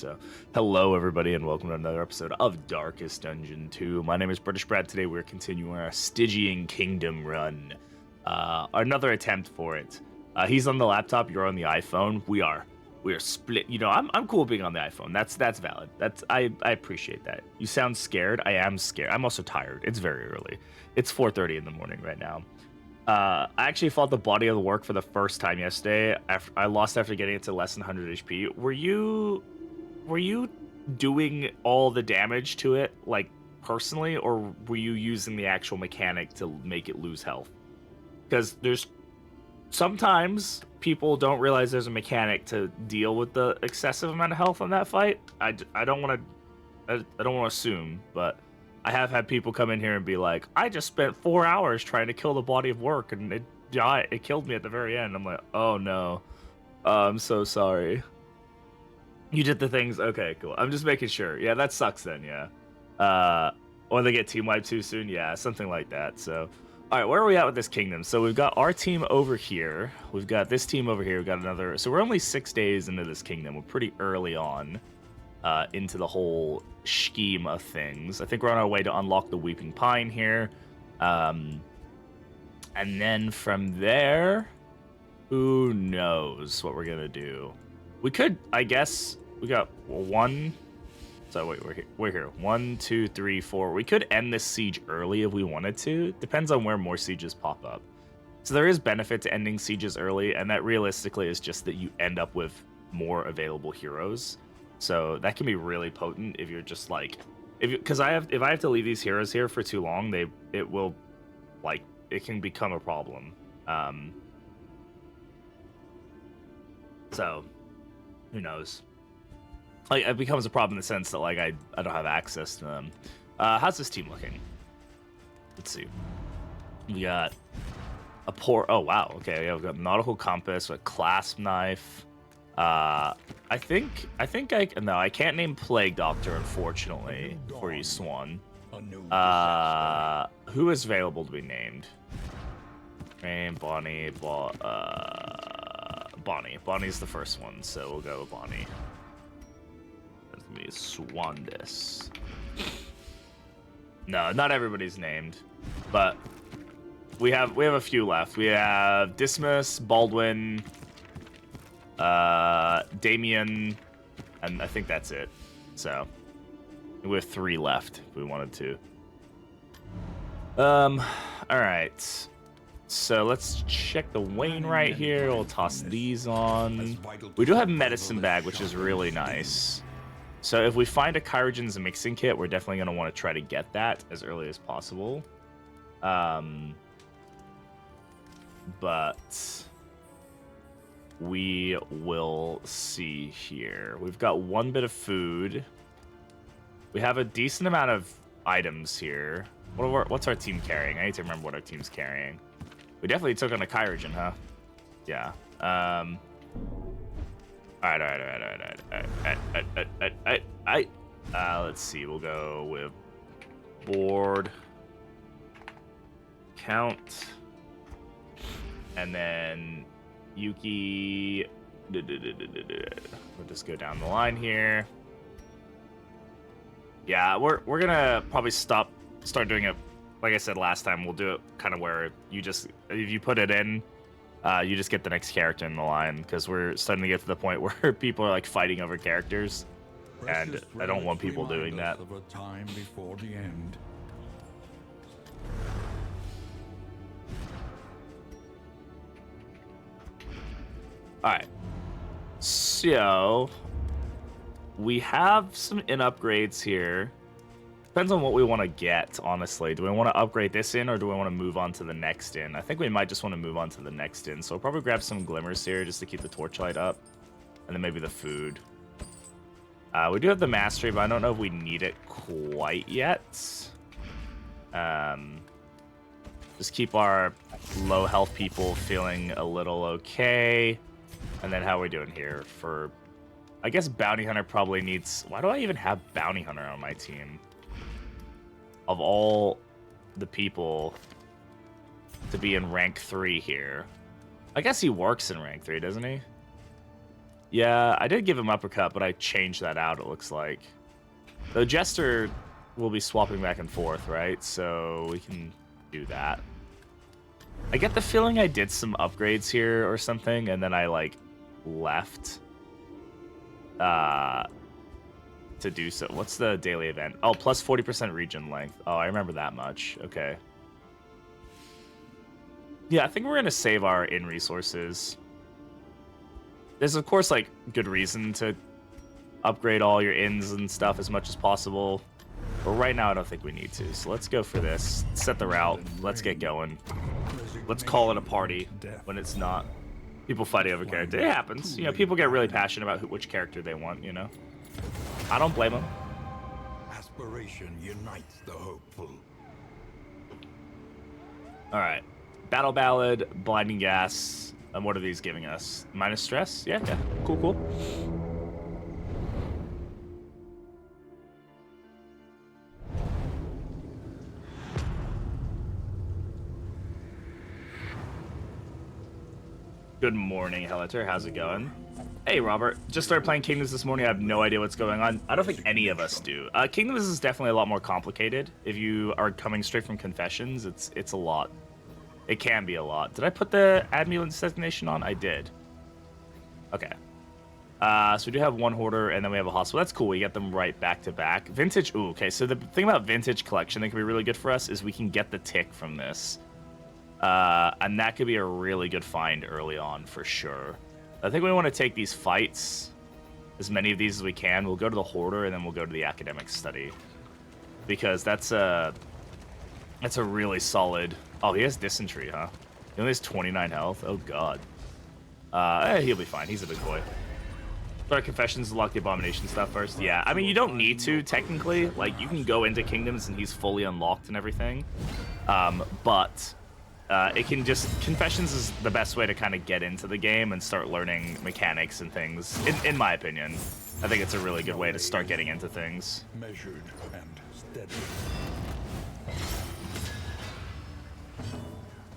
So, hello everybody, and welcome to another episode of Darkest Dungeon 2. My name is Britishbrat. Today we're continuing our Stygian Kingdom run. Another attempt for it. He's on the laptop, you're on the iPhone. We are split. You know, I'm cool being on the iPhone. That's valid. I appreciate that. You sound scared. I am scared. I'm also tired. It's very early. It's 4:30 in the morning right now. I actually fought the body of the work for the first time yesterday. I lost after getting it to less than 100 HP. Were you doing all the damage to it, like, personally, or were you using the actual mechanic to make it lose health? Because there's sometimes people don't realize there's a mechanic to deal with the excessive amount of health on that fight. I don't want to assume, but I have had people come in here and be like, I just spent 4 hours trying to kill the body of work and it killed me at the very end. I'm like, oh no, I'm so sorry. You did the things. Okay, cool. I'm just making sure. Yeah, that sucks then. Yeah. Or they get team wiped too soon. Yeah, something like that. So, all right, where are we at with this kingdom? So we've got our team over here. We've got this team over here. We've got another. So we're only 6 days into this kingdom. We're pretty early on into the whole scheme of things. I think we're on our way to unlock the Weeping Pine here. And then from there, who knows what we're going to do. We could, I guess, we got one. So wait, we're here. 1, 2, 3, 4. We could end this siege early if we wanted to. Depends on where more sieges pop up. So there is benefit to ending sieges early, and that realistically is just that you end up with more available heroes. So that can be really potent if you're just like, because if I have to leave these heroes here for too long, it can become a problem. So who knows? Like, it becomes a problem in the sense that like I don't have access to them. How's this team looking? Let's see. We got a oh wow, okay, yeah, we've got nautical compass, a clasp knife. I can't name Plague Doctor, unfortunately, for you, Swan. Who is available to be named? Bonnie. Bonnie's the first one, so we'll go with Bonnie. That's gonna be Swandis. No, not everybody's named, but we have a few left. We have Dismas, Baldwin, Damien, and I think that's it. So we have 3 left if we wanted to. All right. So let's check the Wainwright here. We'll toss these on. We do have medicine bag, which is really nice. So if we find a Kyrogen's mixing kit, we're definitely going to want to try to get that as early as possible. But we will see here. We've got 1 bit of food. We have a decent amount of items here. What's our team carrying? I need to remember what our team's carrying. We definitely took on a Kyrogen, huh? Yeah. All right. Let's see. We'll go with board count, and then Yuki. We'll just go down the line here. Yeah, we're gonna probably start doing it. Like I said last time, we'll do it kind of where if you put it in, you just get the next character in the line, because we're starting to get to the point where people are like fighting over characters, and I don't want people doing that. Of a time before the end. All right, so we have some upgrades here. Depends on what we want to get, honestly. Do we want to upgrade this in, or do we want to move on to the next in? I think we might just want to move on to the next in. So we'll probably grab some glimmers here just to keep the torchlight up. And then maybe the food. We do have the mastery, but I don't know if we need it quite yet. Just keep our low health people feeling a little okay. And then how are we doing here? For, I guess Bounty Hunter probably needs... Why do I even have Bounty Hunter on my team? Of all the people to be in rank 3 here. I guess he works in rank 3, doesn't he? Yeah, I did give him uppercut, but I changed that out, it looks like. The Jester will be swapping back and forth, right? So we can do that. I get the feeling I did some upgrades here or something, and then I, like, left to do so. What's the daily event? Oh, plus 40% region length. Oh, I remember that much. Okay. Yeah, I think we're going to save our in-resources. There's, of course, like, good reason to upgrade all your ins and stuff as much as possible. But right now, I don't think we need to. So let's go for this. Set the route. Let's get going. Let's call it a party when it's not. People fighting over character. It happens. You know, people get really passionate about which character they want, you know? I don't blame them. Aspiration unites the hopeful. All right. Battle Ballad, Blinding Gas. And what are these giving us? Minus stress? Yeah. Cool, cool. Good morning, Heliter. How's it going? Hey, Robert. Just started playing Kingdoms this morning. I have no idea what's going on. I don't think any of us do. Kingdoms is definitely a lot more complicated. If you are coming straight from Confessions, it's a lot. It can be a lot. Did I put the Ambulance designation on? I did. Okay. So we do have one Hoarder, and then we have a Hospital. That's cool. We get them right back to back. Vintage. Ooh, okay. So the thing about Vintage Collection that can be really good for us is we can get the tick from this. And that could be a really good find early on for sure. I think we want to take these fights, as many of these as we can. We'll go to the Hoarder, and then we'll go to the Academic Study. Because that's a really solid... Oh, he has Dysentery, huh? He only has 29 health? Oh, God. He'll be fine. He's a big boy. Start Confessions, lock the Abomination stuff first. Yeah, I mean, you don't need to, technically. Like, you can go into Kingdoms, and he's fully unlocked and everything. But it can just... Confessions is the best way to kind of get into the game and start learning mechanics and things, in my opinion. I think it's a really good way to start getting into things. Measured and steady.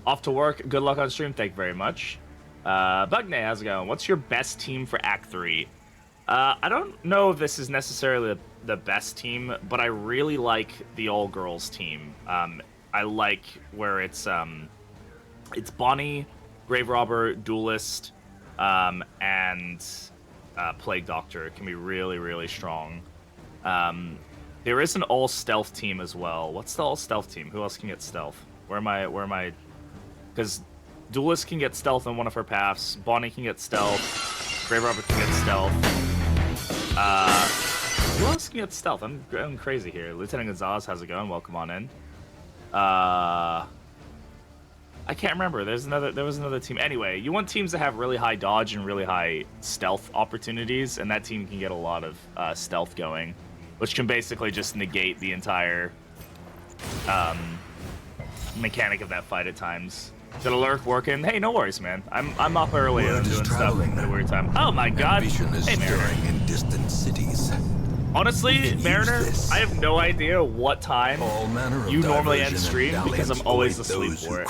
Off to work. Good luck on stream. Thank you very much. Bugnay, how's it going? What's your best team for Act 3? I don't know if this is necessarily the best team, but I really like the all-girls team. I like where it's Bonnie, Grave Robber, Duelist, and Plague Doctor. It can be really, really strong. There is an all-stealth team as well. What's the all-stealth team? Who else can get stealth? Where am I? Because Duelist can get stealth on one of her paths. Bonnie can get stealth. Grave Robber can get stealth. Who else can get stealth? I'm crazy here. Lieutenant Gonzalez, how's it going? Welcome on in. I can't remember. There was another team. Anyway, you want teams that have really high dodge and really high stealth opportunities, and that team can get a lot of stealth going, which can basically just negate the entire mechanic of that fight at times. Did a lurk working? Hey, no worries, man. I'm up early and I'm doing stuff at a weird time. Oh my God! Hey, Mariner. In distant cities. Honestly, Mariner, I have no idea what time you normally end stream because I'm always asleep for it.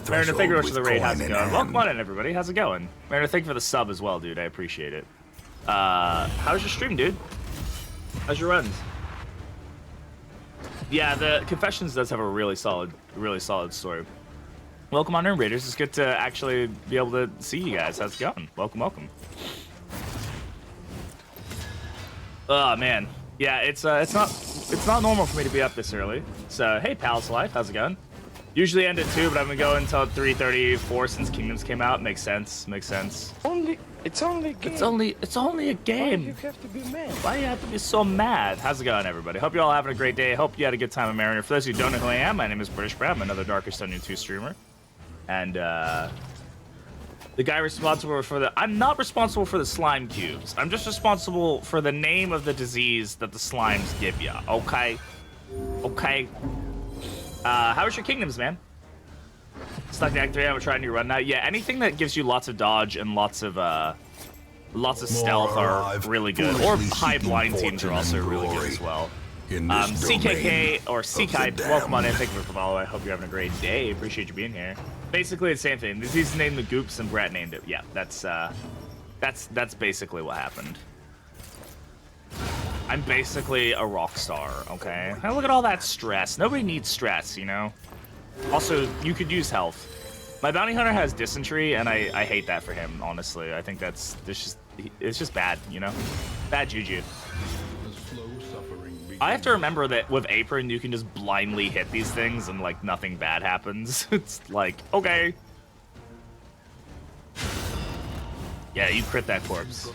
Mariner, thank you very much for the raid. How's it going? Welcome on in, everybody. How's it going? Mariner, thank you for the sub as well, dude. I appreciate it. How's your stream, dude? How's your runs? Yeah, the Confessions does have a really solid story. Welcome on in, Raiders. It's good to actually be able to see you guys. How's it going? Welcome. Oh man, yeah, it's not normal for me to be up this early. So hey, Palace Life, how's it going? Usually end at 2, but I've been going until 3:34 since Kingdoms came out. Makes sense. It's only a game. It's only a game. Why do you have to be mad? Why do you have to be so mad? How's it going, everybody? Hope you're all having a great day. Hope you had a good time in Mariner. For those who don't know who I am, my name is Britishbrat. I'm another Darkest Onion 2 streamer. And, the guy responsible for the... I'm not responsible for the slime cubes. I'm just responsible for the name of the disease that the slimes give you, okay? Okay. How was your Kingdoms, man? Stuck in Act 3, I'm gonna try a new run now. Yeah, anything that gives you lots of dodge and lots of stealth are really good. Or high blind teams are also really good as well. CKK or CKI, welcome on in. Thank you for the follow. I hope you're having a great day. Appreciate you being here. Basically the same thing. This is named the Goops and Brat named it. Yeah, that's That's basically what happened. I'm basically a rock star, okay? Now look at all that stress. Nobody needs stress, you know? Also, you could use health. My bounty hunter has dysentery, and I hate that for him, honestly. I think it's just bad, you know? Bad juju. I have to remember that with Apron, you can just blindly hit these things and, like, nothing bad happens. It's like, okay. Yeah, you crit that corpse.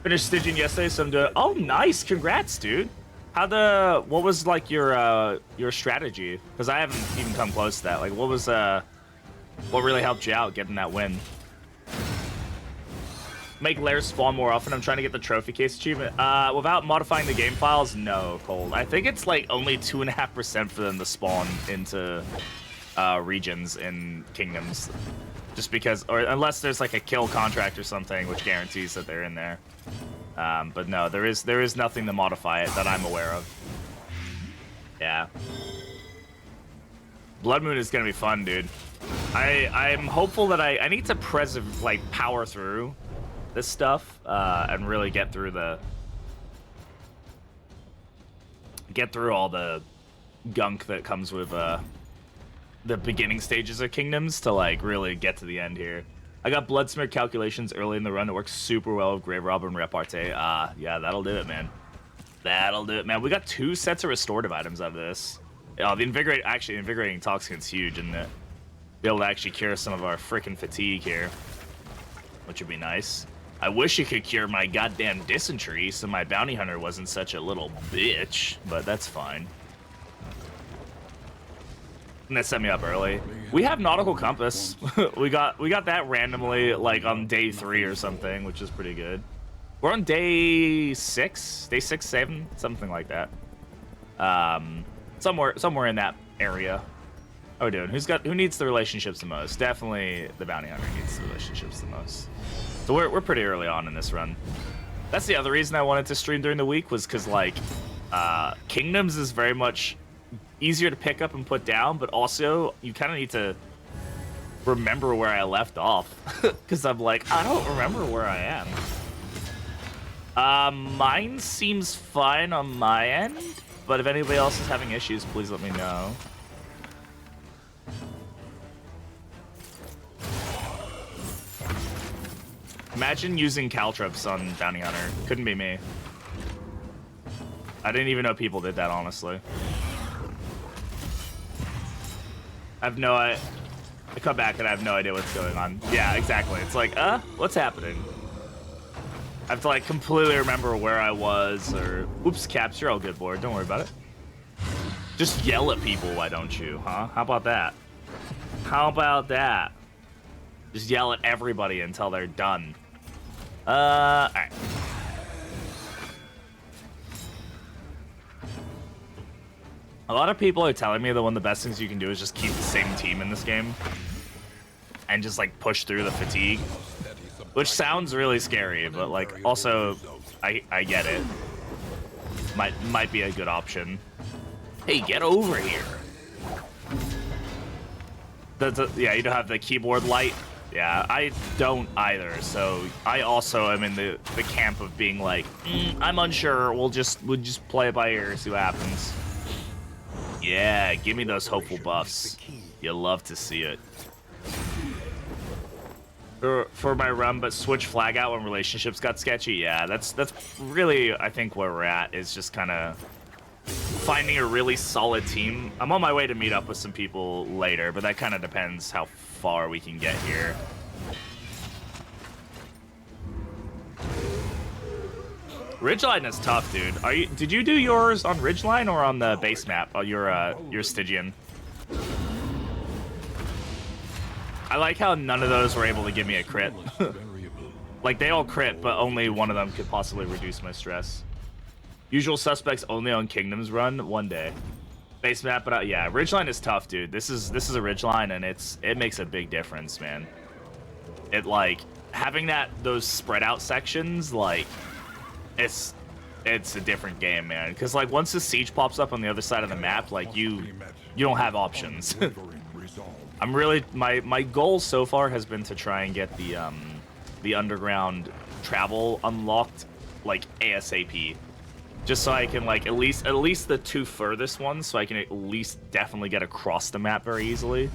Finished Stygian yesterday, so I'm doing... Oh, nice! Congrats, dude! What was, like, your strategy? Because I haven't even come close to that. Like, what really helped you out getting that win? Make lairs spawn more often. I'm trying to get the trophy case achievement. Without modifying the game files, no, Cold. I think it's, like, only 2.5% for them to spawn into regions in Kingdoms. Just because, or unless there's like a kill contract or something, which guarantees that they're in there. But no, there is nothing to modify it that I'm aware of. Yeah. Blood Moon is gonna be fun, dude. I'm hopeful that I need to power through this stuff and really get through all the gunk that comes with the beginning stages of Kingdoms to, like, really get to the end here. I got Bloodsmith calculations early in the run. It works super well with Grave Robber and Repartee. Yeah, that'll do it, man. That'll do it, man. We got 2 sets of restorative items out of this. The Invigorating Toxicant's huge, and be able to actually cure some of our freaking fatigue here, which would be nice. I wish it could cure my goddamn dysentery so my bounty hunter wasn't such a little bitch, but that's fine. And that set me up early. We have Nautical Compass. we got that randomly, like, on day 3 or something, which is pretty good. We're on day 6, 7, something like that. Somewhere in that area. Oh, dude, who needs the relationships the most? Definitely the bounty hunter needs the relationships the most. So we're pretty early on in this run. That's the other reason I wanted to stream during the week, was because, like, Kingdoms is very much easier to pick up and put down, but also you kind of need to remember where I left off, because I'm like, I don't remember where I am. Mine seems fine on my end, but if anybody else is having issues, please let me know. Imagine using caltrops on Bounty Hunter. Couldn't be me. I didn't even know people did that, honestly. I come back and I have no idea what's going on. Yeah, exactly. It's like, what's happening? I have to, like, completely remember where I was, or... Oops, Caps, you're all good, board. Don't worry about it. Just yell at people, why don't you, huh? How about that? How about that? Just yell at everybody until they're done. Alright. A lot of people are telling me that one of the best things you can do is just keep the same team in this game. And just, like, push through the fatigue. Which sounds really scary, but, like, also, I get it. Might be a good option. Hey, get over here. Yeah, you don't have the keyboard light. Yeah, I don't either, so I also am in the camp of being like, I'm unsure, we'll just play it by ear, see what happens. Yeah, give me those hopeful buffs. You'll love to see it. For my run, but switch flag out when relationships got sketchy. Yeah, that's really, I think, where we're at, is just kind of finding a really solid team. I'm on my way to meet up with some people later, but that kind of depends how far we can get here. Ridgeline is tough, dude. Did you do yours on Ridgeline or on the base map? Oh, your Stygian. I like how none of those were able to give me a crit. Like, they all crit, but only one of them could possibly reduce my stress. Usual suspects only on Kingdoms run one day. Base map, but yeah, Ridgeline is tough, dude. This is a Ridgeline, and it makes a big difference, man. It, like, having those spread out sections, like, it's a different game, man. Because, like, once the siege pops up on the other side of the map, like, you don't have options. I'm really, my goal so far has been to try and get the underground travel unlocked like ASAP. Just so I can like at least the 2 furthest ones, so I can at least definitely get across the map very easily.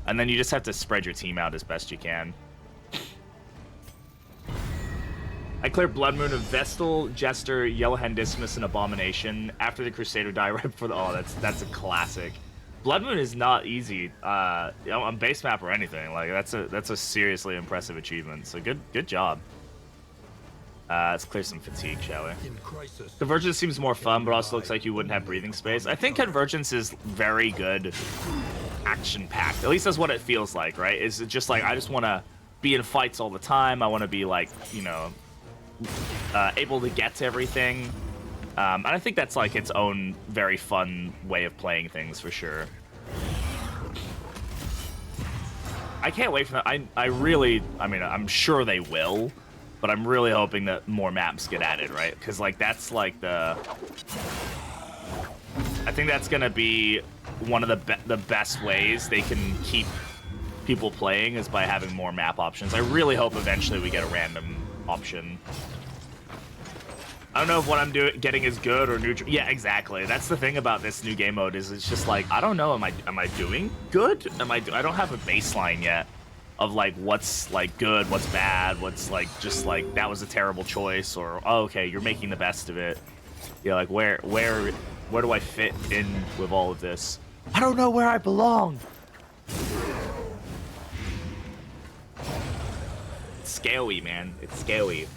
And then you just have to spread your team out as best you can. I cleared Blood Moon of Vestal, Jester, Yellowhand Dismas, and Abomination after the Crusader die right before the... Oh, that's a classic. Blood Moon is not easy on base map or anything. Like that's a seriously impressive achievement. So good job. Let's clear some fatigue, shall we? Convergence seems more fun, but also looks like you wouldn't have breathing space. I think Convergence is very good, action-packed. At least that's what it feels like, right? It's just like I just want to be in fights all the time. I want to be like, you know, able to get to everything. And I think that's like its own very fun way of playing things for sure. I can't wait for that. I mean, I'm sure they will, but I'm really hoping that more maps get added, right? Because like that's like I think that's gonna be one of the best ways they can keep people playing is by having more map options. I really hope eventually we get a random option. I don't know if what I'm getting is good or neutral. Yeah, exactly. That's the thing about this new game mode is it's just like I don't know. Am I doing good? I don't have a baseline yet of like what's like good, what's bad, what's like just like that was a terrible choice or oh, okay, you're making the best of it. Yeah, like where do I fit in with all of this? I don't know where I belong. It's scary, man. It's scary.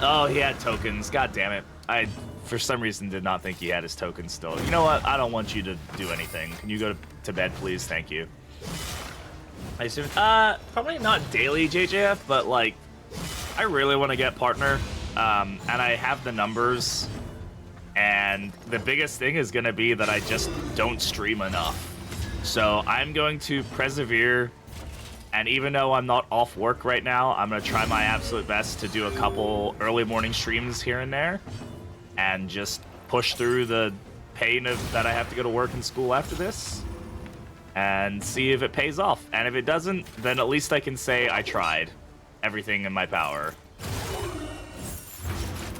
Oh, he had tokens. God damn it. I, for some reason, did not think he had his tokens still. You know what? I don't want you to do anything. Can you go to bed, please? Thank you. I assume... probably not daily, JJF, but, like, I really want to get partner. And I have the numbers. And the biggest thing is going to be that I just don't stream enough. So I'm going to persevere. And even though I'm not off work right now, I'm going to try my absolute best to do a couple early morning streams here and there. And just push through the pain of that I have to go to work and school after this. And see if it pays off. And if it doesn't, then at least I can say I tried everything in my power.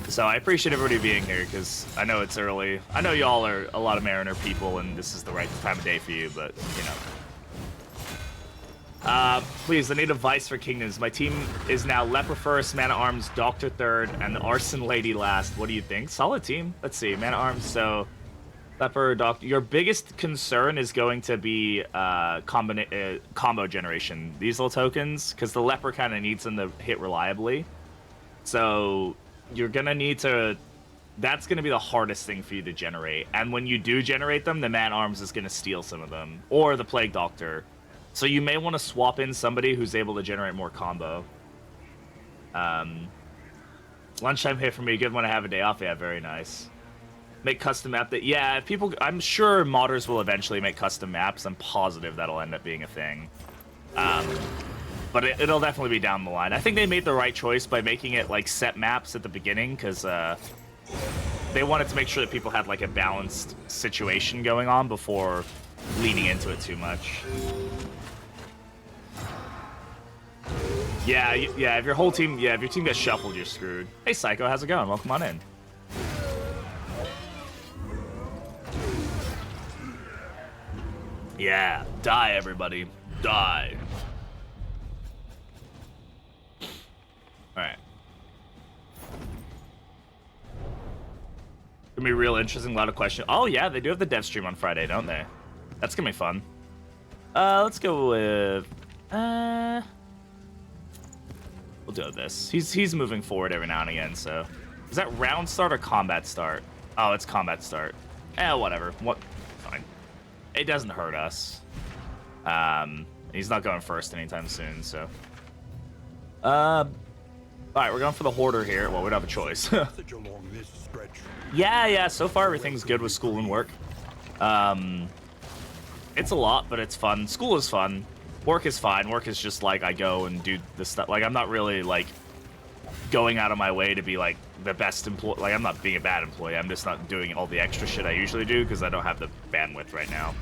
So I appreciate everybody being here, because I know it's early. I know y'all are a lot of Mariner people, and this is the right time of day for you, but, you know. Please, I need advice for Kingdoms. My team is now Leper first, Man-at-Arms, Doctor third, and the Arson Lady last. What do you think? Solid team. Let's see. Man-at-Arms, so... Leper, Doctor... Your biggest concern is going to be combo generation. These little tokens, because the Leper kind of needs them to hit reliably. So, you're going to need to... That's going to be the hardest thing for you to generate. And when you do generate them, the Man-at-Arms is going to steal some of them. Or the Plague Doctor. So you may want to swap in somebody who's able to generate more combo. Lunchtime hit for me. Good when I have a day off. Yeah, very nice. Make custom map that. Yeah, if people. I'm sure modders will eventually make custom maps. I'm positive that'll end up being a thing. But it'll definitely be down the line. I think they made the right choice by making it like set maps at the beginning, because they wanted to make sure that people had like a balanced situation going on before leaning into it too much. Yeah, if your whole team, if your team gets shuffled, you're screwed. Hey, Psycho, how's it going? Welcome on in. Yeah, die, everybody. Die. Alright. Gonna be real interesting, a lot of questions. Oh, yeah, they do have the dev stream on Friday, don't they? That's gonna be fun. Let's go with... We'll do this. He's moving forward every now and again, so... Is that round start or combat start? Oh, it's combat start. Whatever. What? Fine. It doesn't hurt us. He's not going first anytime soon, so... Alright, we're going for the hoarder here. Well, we don't have a choice. Yeah, so far everything's good with school and work. It's a lot, but it's fun. School is fun. Work is fine. Work is just like I go and do the stuff. Like I'm not really like going out of my way to be like the best employee. Like I'm not being a bad employee. I'm just not doing all the extra shit I usually do because I don't have the bandwidth right now.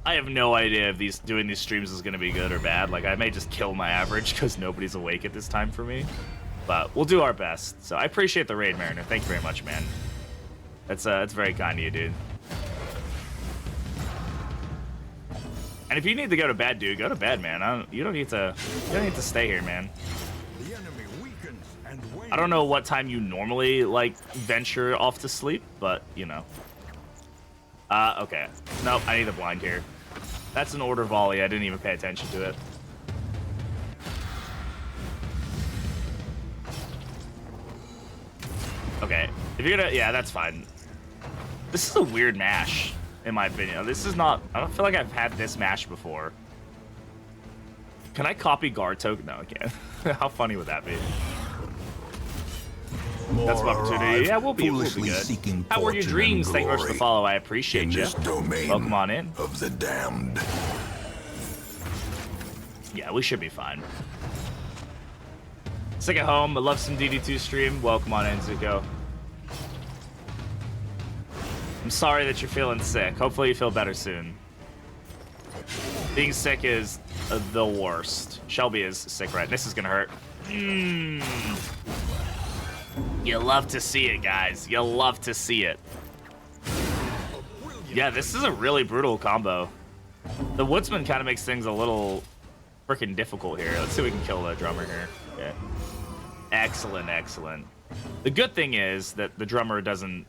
I have no idea if doing these streams is going to be good or bad. Like, I may just kill my average because nobody's awake at this time for me. But we'll do our best. So I appreciate the raid, Mariner. Thank you very much, man. That's very kind of you, dude. And if you need to go to bed, dude, go to bed, man. You don't need to stay here, man. The enemy weakens and wanes. I don't know what time you normally like venture off to sleep, but you know. Okay. Nope, I need a blind here. That's an order volley. I didn't even pay attention to it. Okay. If you're gonna, yeah, that's fine. This is a weird mash, in my opinion. This is not. I don't feel like I've had this mash before. Can I copy guard token? No, I can't. How funny would that be? That's an opportunity. Yeah, we'll be good. How were your dreams? Thank you very much for the follow. I appreciate you. Welcome on in. Of the damned. Yeah, we should be fine. Sick at home. I love some DD2 stream. Welcome on in, Zuko. I'm sorry that you're feeling sick. Hopefully you feel better soon. Being sick is the worst. Shelby is sick right. This is gonna hurt. You love to see it, guys. You love to see it. Yeah, this is a really brutal combo. The Woodsman kind of makes things a little freaking difficult here. Let's see if we can kill the drummer here. Okay. Excellent, excellent. The good thing is that the drummer doesn't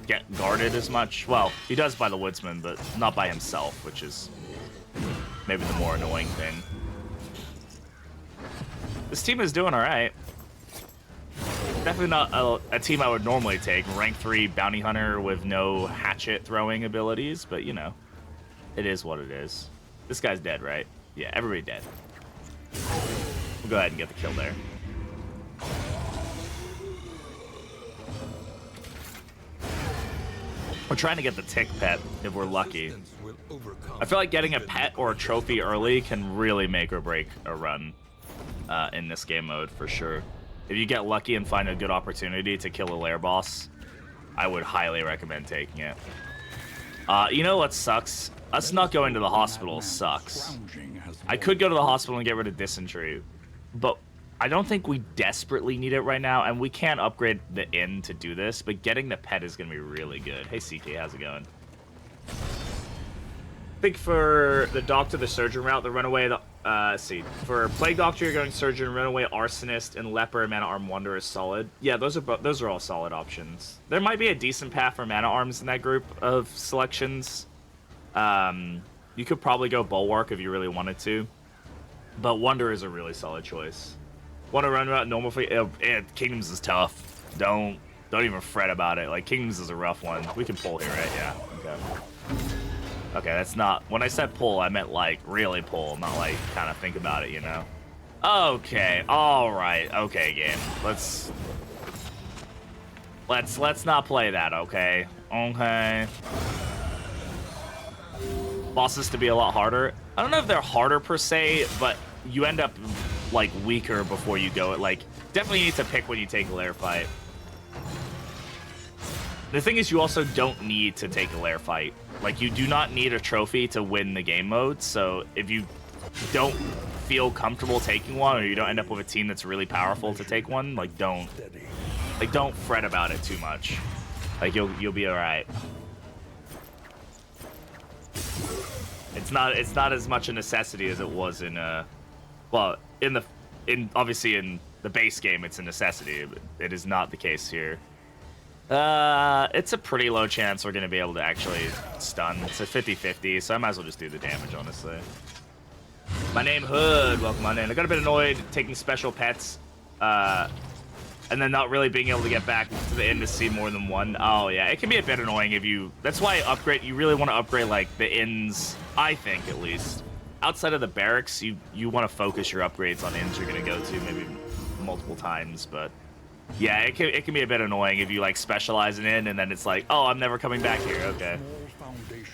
get guarded as much. Well, he does by the Woodsman, but not by himself, which is maybe the more annoying thing. This team is doing all right. Definitely not a team I would normally take. Rank 3 bounty hunter with no hatchet throwing abilities, but you know, it is what it is. This guy's dead, right? Yeah, everybody dead. We'll go ahead and get the kill there. We're trying to get the tick pet if we're lucky. I feel like getting a pet or a trophy early can really make or break a run in this game mode for sure. If you get lucky and find a good opportunity to kill a lair boss, I would highly recommend taking it. You know what sucks? Us not going to the hospital sucks. I could go to the hospital and get rid of dysentery, but I don't think we desperately need it right now, and we can't upgrade the inn to do this, but getting the pet is going to be really good. Hey, CK, how's it going? I think for the doctor, the surgeon route, the runaway, let's see. For plague doctor, you're going surgeon, runaway, arsonist, and leper, mana arm wonder is solid. Yeah, those are all solid options. There might be a decent path for mana arms in that group of selections. You could probably go bulwark if you really wanted to, but wonder is a really solid choice. Want to run about normal for Kingdoms is tough. Don't even fret about it. Like, Kingdoms is a rough one. We can pull here, right? Yeah. Okay. Okay, that's not... When I said pull, I meant, like, really pull, not, like, kind of think about it, you know? Okay. All right. Okay, game. Let's not play that, okay? Okay. Bosses to be a lot harder. I don't know if they're harder, per se, but you end up... like weaker before you go. Like, definitely need to pick when you take a lair fight. The thing is, you also don't need to take a lair fight. Like, you do not need a trophy to win the game mode. So if you don't feel comfortable taking one, or you don't end up with a team that's really powerful to take one, like, don't fret about it too much. Like, you'll be all right. It's not as much a necessity as it was in well, obviously in the base game, it's a necessity, but it is not the case here. It's a pretty low chance we're going to be able to actually stun. It's a 50-50, so I might as well just do the damage, honestly. My name Hood, welcome on in. I got a bit annoyed taking special pets, and then not really being able to get back to the end to see more than one. Oh yeah, it can be a bit annoying if you... That's why you really want to upgrade, like, the inns, I think, at least. Outside of the barracks, you want to focus your upgrades on inns you're going to go to maybe multiple times, but yeah, it can be a bit annoying if you like specialize in inn and then it's like, oh, I'm never coming back here. Okay.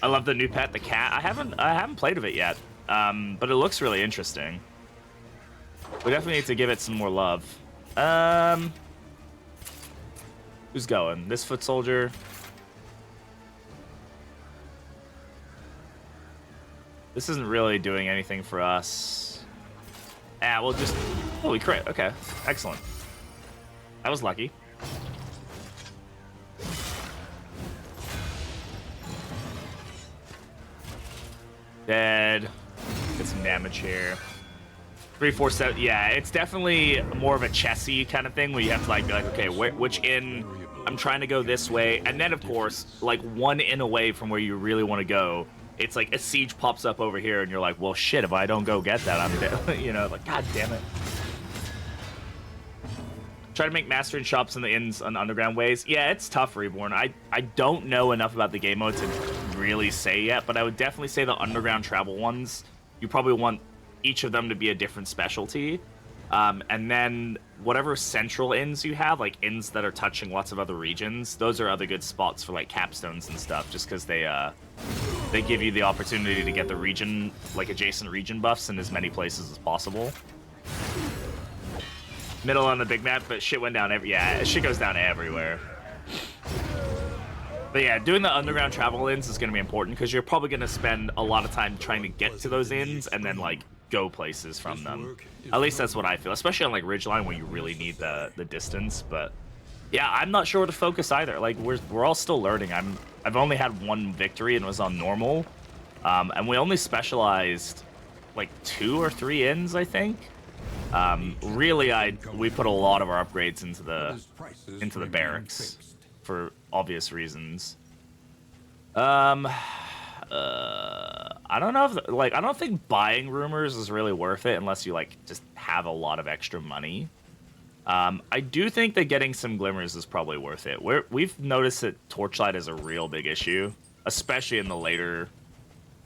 I love the new pet, the cat. I haven't played with it yet, but it looks really interesting. We definitely need to give it some more love. Who's going? This foot soldier. This isn't really doing anything for us. Ah, we'll just... Oh, we crit. Okay, excellent. That was lucky. Dead. Get some damage here. 3, 4, 7. Yeah, it's definitely more of a chessy kind of thing where you have to like be like, okay, which inn? I'm trying to go this way, and then of course, like one inn away from where you really want to go, it's like a siege pops up over here, and you're like, well, shit, if I don't go get that, I'm dead. You know, like, god damn it. Try to make mastering shops in the inns on underground ways. Yeah, it's tough, Reborn. I don't know enough about the game mode to really say yet, but I would definitely say the underground travel ones, you probably want each of them to be a different specialty. And then whatever central inns you have, like inns that are touching lots of other regions, those are other good spots for like capstones and stuff, just because they give you the opportunity to get the region, like adjacent region buffs in as many places as possible. Middle on the big map, but shit went down yeah, shit goes down everywhere. But yeah, doing the underground travel inns is going to be important because you're probably going to spend a lot of time trying to get to those inns and then like go places from them. At least that's what I feel, especially on like Ridgeline where you really need the distance. But yeah, I'm not sure where to focus either. Like we're all still learning. I've only had one victory and it was on normal, and we only specialized like 2 or 3 inns, I think. Really, we put a lot of our upgrades into the barracks for obvious reasons. I don't know if like I don't think buying rumors is really worth it unless you like just have a lot of extra money. I do think that getting some glimmers is probably worth it. We've noticed that torchlight is a real big issue, especially in the later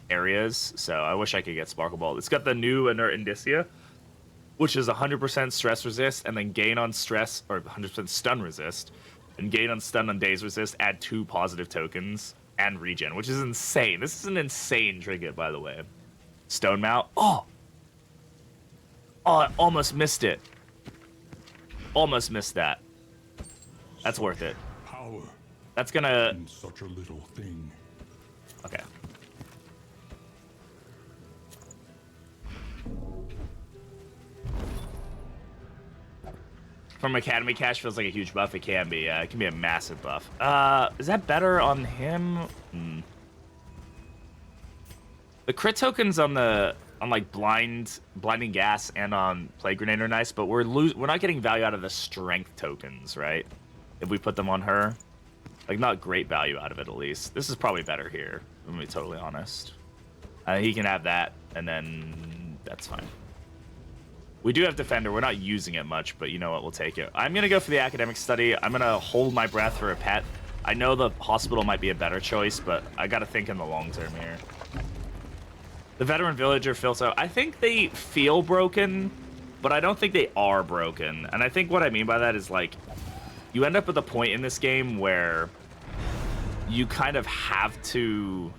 areas. So I wish I could get Sparkle Ball. It's got the new inert indicia, which is 100% stress resist, and then gain on stress, or 100% stun resist, and gain on stun on daze resist, add 2 positive tokens, and regen, which is insane. This is an insane trinket, by the way. Stone Mount. Oh, I almost missed it. Almost missed that. That's worth it. Power. That's gonna... In such a little thing. Okay. From Academy Cash feels like a huge buff. It can be. It can be a massive buff. Is that better on him? The crit tokens on like blinding gas and on plague grenade are nice, but we're not getting value out of the strength tokens, right? If we put them on her, like not great value out of it at least. This is probably better here. I'm gonna be totally honest. He can have that, and then that's fine. We do have Defender. We're not using it much, but you know what? We'll take it. I'm going to go for the academic study. I'm going to hold my breath for a pet. I know the hospital might be a better choice, but I got to think in the long term here. The veteran villager feels so. I think they feel broken, but I don't think they are broken. And I think what I mean by that is like, you end up at the point in this game where you kind of have to...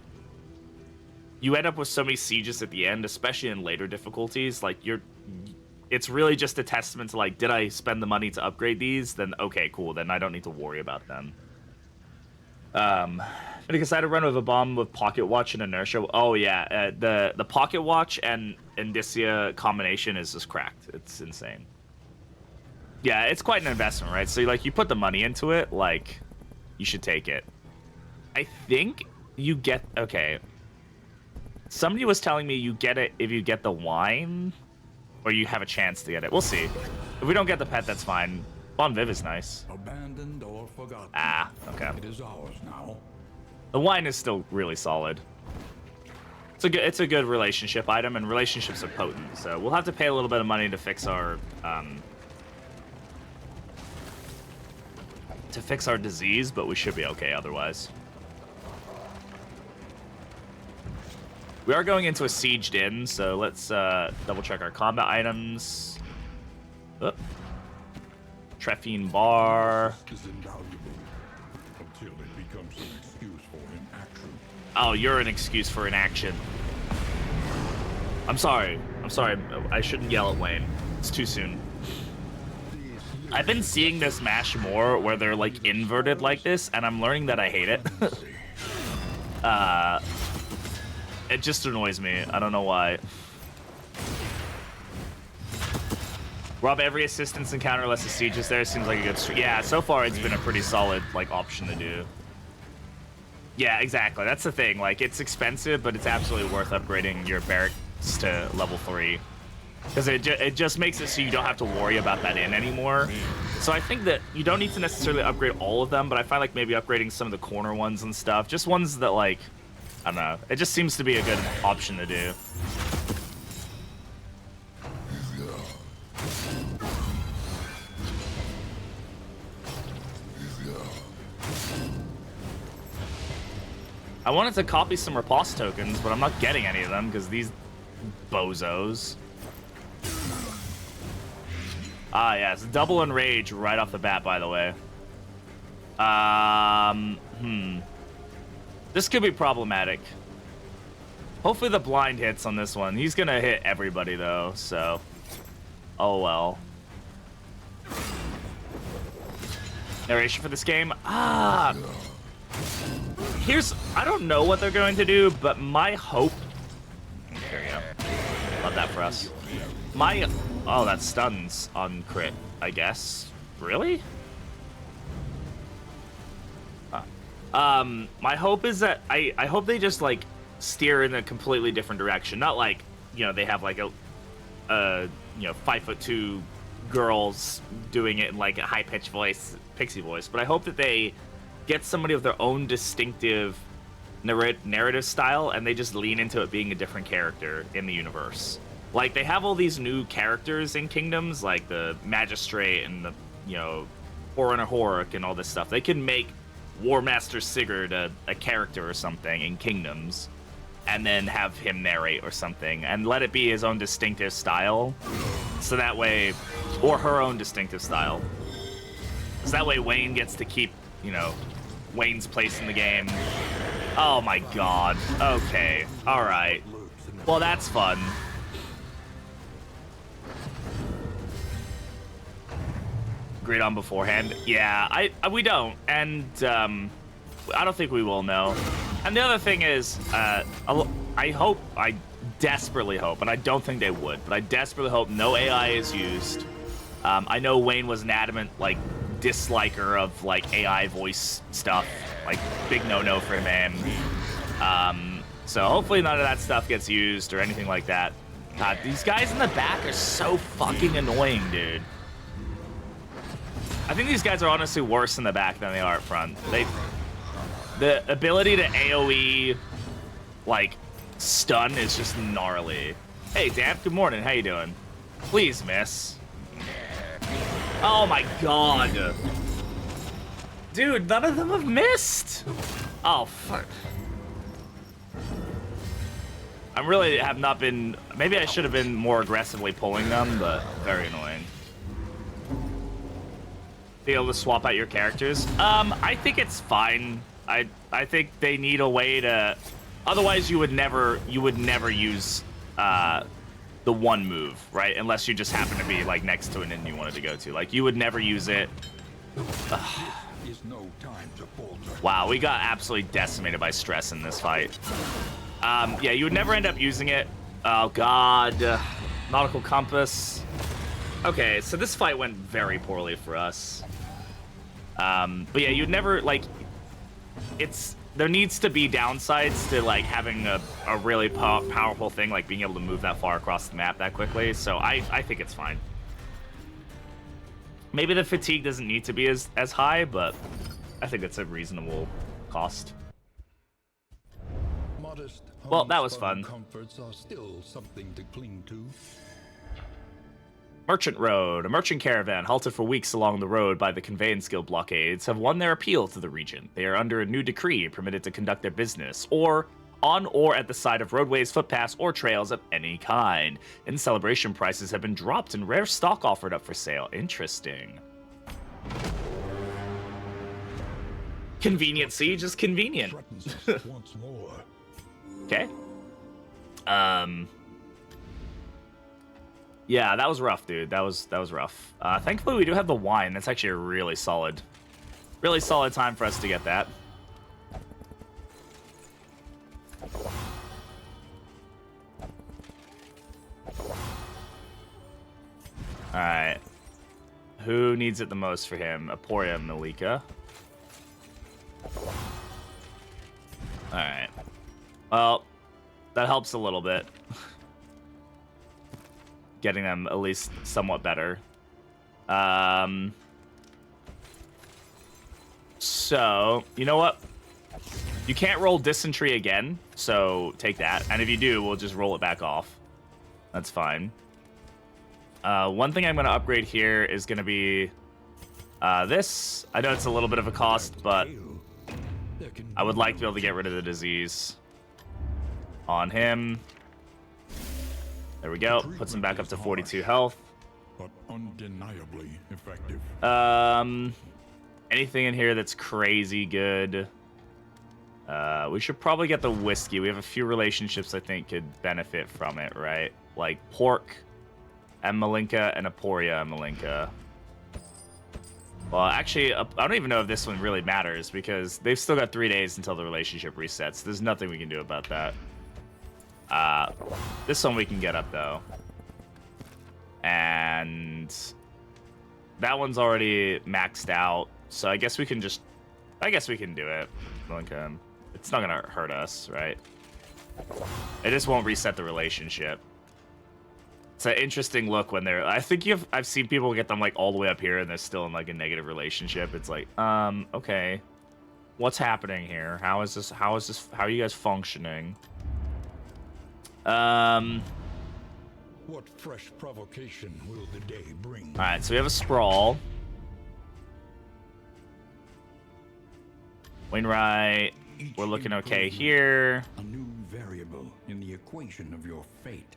You end up with so many sieges at the end, especially in later difficulties. Like, it's really just a testament to like, did I spend the money to upgrade these? Then okay, cool. Then I don't need to worry about them. I'm gonna decide to run with a bomb with pocket watch and inertia. Oh yeah, the pocket watch and indicia combination is just cracked. It's insane. Yeah, it's quite an investment, right? So like, you put the money into it, like, you should take it. I think you get okay. Somebody was telling me you get it if you get the wine. Or you have a chance to get it. We'll see. If we don't get the pet, that's fine. Bon Viv is nice. Abandoned or forgotten. Ah, okay. It is ours now. The wine is still really solid. It's a good relationship item, and relationships are potent. So we'll have to pay a little bit of money to fix our disease, but we should be okay otherwise. We are going into a sieged inn, so let's double check our combat items. Oh. Trephine bar. Is invaluable until it becomes an excuse for inaction. Oh, you're an excuse for inaction. I'm sorry. I shouldn't yell at Wayne. It's too soon. I've been seeing this mash more where they're like inverted like this, and I'm learning that I hate it. It just annoys me. I don't know why. Rob every assistance encounter unless the siege is there. Seems like a good... Yeah, so far it's been a pretty solid, like, option to do. Yeah, exactly. That's the thing. Like, it's expensive, but it's absolutely worth upgrading your barracks to level 3. Because it just makes it so you don't have to worry about that inn anymore. So I think that you don't need to necessarily upgrade all of them, but I find like maybe upgrading some of the corner ones and stuff. Just ones that, like, I don't know. It just seems to be a good option to do. I wanted to copy some riposte tokens, but I'm not getting any of them because these bozos. Ah, yeah, it's double enrage right off the bat, by the way. This could be problematic. Hopefully the blind hits on this one. He's gonna hit everybody, though, so... Oh, well. Narration for this game? Ah! Here's... I don't know what they're going to do, but my hope... There you go. Love that for us. My... Oh, that stuns on crit, I guess. Really? My hope is that... I hope they just, like, steer in a completely different direction. Not like, you know, they have, like, a you know, 5'2" girls doing it in, like, a high-pitched voice, pixie voice. But I hope that they get somebody with their own distinctive narrative style, and they just lean into it being a different character in the universe. Like, they have all these new characters in Kingdoms, like the Magistrate and the, you know, Foreigner Hork and all this stuff. They can make War Master Sigurd a character or something in Kingdoms, and then have him narrate or something, and let it be his own distinctive style. So that way, or her own distinctive style. So that way Wayne gets to keep, you know, Wayne's place in the game. Oh my god. Okay. Alright. Well, that's fun. Agreed on beforehand. Yeah, we don't. And, I don't think we will know. And the other thing is, I hope, I desperately hope, and I don't think they would, but I desperately hope no AI is used. I know Wayne was an adamant, like, disliker of, like, AI voice stuff. Like, big no-no for him. So hopefully none of that stuff gets used or anything like that. God, these guys in the back are so fucking annoying, dude. I think these guys are honestly worse in the back than they are up front. The ability to AoE, like, stun is just gnarly. Hey, Damp, good morning. How you doing? Please, miss. Oh my god. Dude, none of them have missed. Oh, fuck. I really have not been... Maybe I should have been more aggressively pulling them, but very annoying. Be able to swap out your characters? I think it's fine. I think they need a way to... Otherwise, you would never use the one move, right? Unless you just happen to be, like, next to an inn you wanted to go to. Like, you would never use it. Is no time to falter. Wow, we got absolutely decimated by stress in this fight. Yeah, you would never end up using it. Oh, God. Nautical compass. Okay, so this fight went very poorly for us. But yeah, you'd never, like... There needs to be downsides to, like, having a really powerful thing, like being able to move that far across the map that quickly. So I think it's fine. Maybe the fatigue doesn't need to be as high, but I think it's a reasonable cost. Modest, well, that was fun. Comforts are still something to cling to. Merchant Road. A merchant caravan halted for weeks along the road by the Conveyance Guild blockades have won their appeal to the Regent. They are under a new decree permitted to conduct their business, or on or at the side of roadways, footpaths, or trails of any kind. And celebration prices have been dropped and rare stock offered up for sale. Interesting. Convenient siege is convenient. Once more. Okay. Yeah, that was rough, dude. That was rough. Thankfully, we do have the wine. That's actually a really solid time for us to get that. who needs it the most for him? Aporia and Malika. Alright. Well, that helps a little bit. Getting them at least somewhat better. So, you know what? You can't roll dysentery again, so take that. And if you do, we'll just roll it back off. That's fine. One thing I'm going to upgrade here is going to be this. I know it's a little bit of a cost, but I would like to be able to get rid of the disease on him. There we go. Puts him back up to 42 health. But undeniably effective. Anything in here that's crazy good? We should probably get the whiskey. We have a few relationships I think could benefit from it, right? Like Pork and Malinka and Aporia and Malinka. Well, actually, I don't even know if this one really matters because they've still got 3 days until the relationship resets. There's nothing we can do about that. This one we can get up, though. And that one's already maxed out, so I guess we can just... I guess we can do it. Malinka. It's not gonna hurt us, right? It just won't reset the relationship. It's an interesting look when they're... I think I've seen people get them like all the way up here and they're still in like a negative relationship. It's like, okay. What's happening here? How are you guys functioning? What fresh provocation will the day bring? Alright, so we have a sprawl. Wainwright, we're looking okay here. A new variable in the equation of your fate.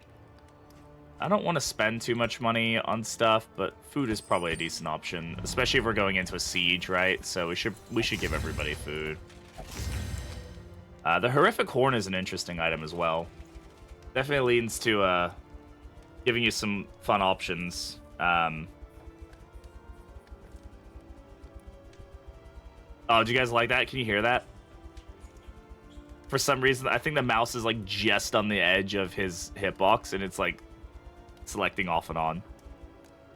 I don't want to spend too much money on stuff, but food is probably a decent option, especially if we're going into a siege, right? So we should give everybody food. The horrific horn is an interesting item as well. Definitely leads to giving you some fun options. Oh, do you guys like that? Can you hear that? For some reason, I think the mouse is like just on the edge of his hitbox, and it's like selecting off and on.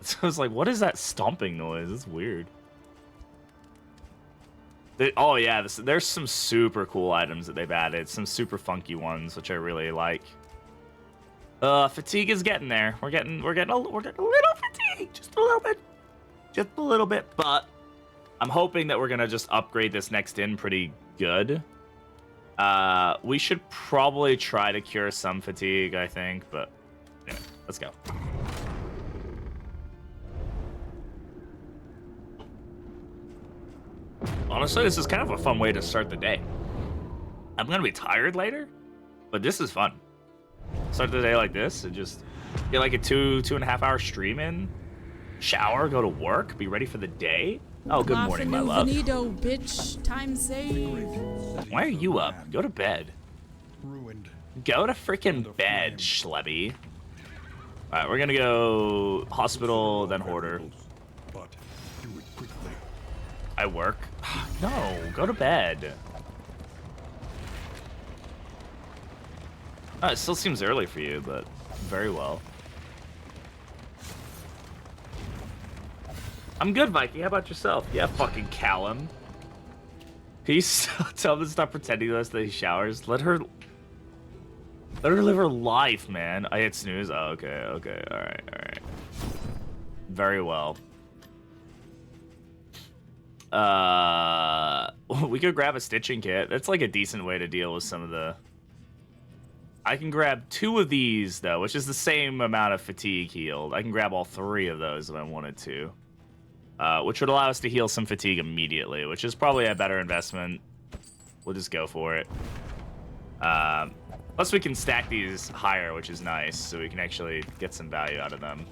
So I was like, what is that stomping noise? It's weird. Oh yeah, there's some super cool items that they've added. Some super funky ones, which I really like. Fatigue is getting there. We're getting a little fatigue, just a little bit. But I'm hoping that we're gonna just upgrade this next in pretty good. We should probably try to cure some fatigue, I think. But anyway, let's go. Honestly, this is kind of a fun way to start the day. I'm gonna be tired later, but this is fun. Start the day like this and just get like a 2.5 hour stream in, shower, go to work, be ready for the day. Oh, good morning, my love. Finito, bitch. Time save. Why are you up? Go to bed. Ruined. Go to freaking bed, schlebby. Alright, we're gonna go hospital, then hoarder. But do it quickly. I work. No, go to bed. Oh, it still seems early for you, but very well. I'm good, Mikey. How about yourself? Yeah, fucking Callum. Peace. Tell him to stop pretending to us that he showers. Let her live her life, man. I hit snooze. Oh, okay. All right. Very well. We could grab a stitching kit. That's like a decent way to deal with some of the... I can grab 2 of these, though, which is the same amount of fatigue healed. I can grab all 3 of those if I wanted to. Which would allow us to heal some fatigue immediately, which is probably a better investment. We'll just go for it. Plus, we can stack these higher, which is nice, so we can actually get some value out of them.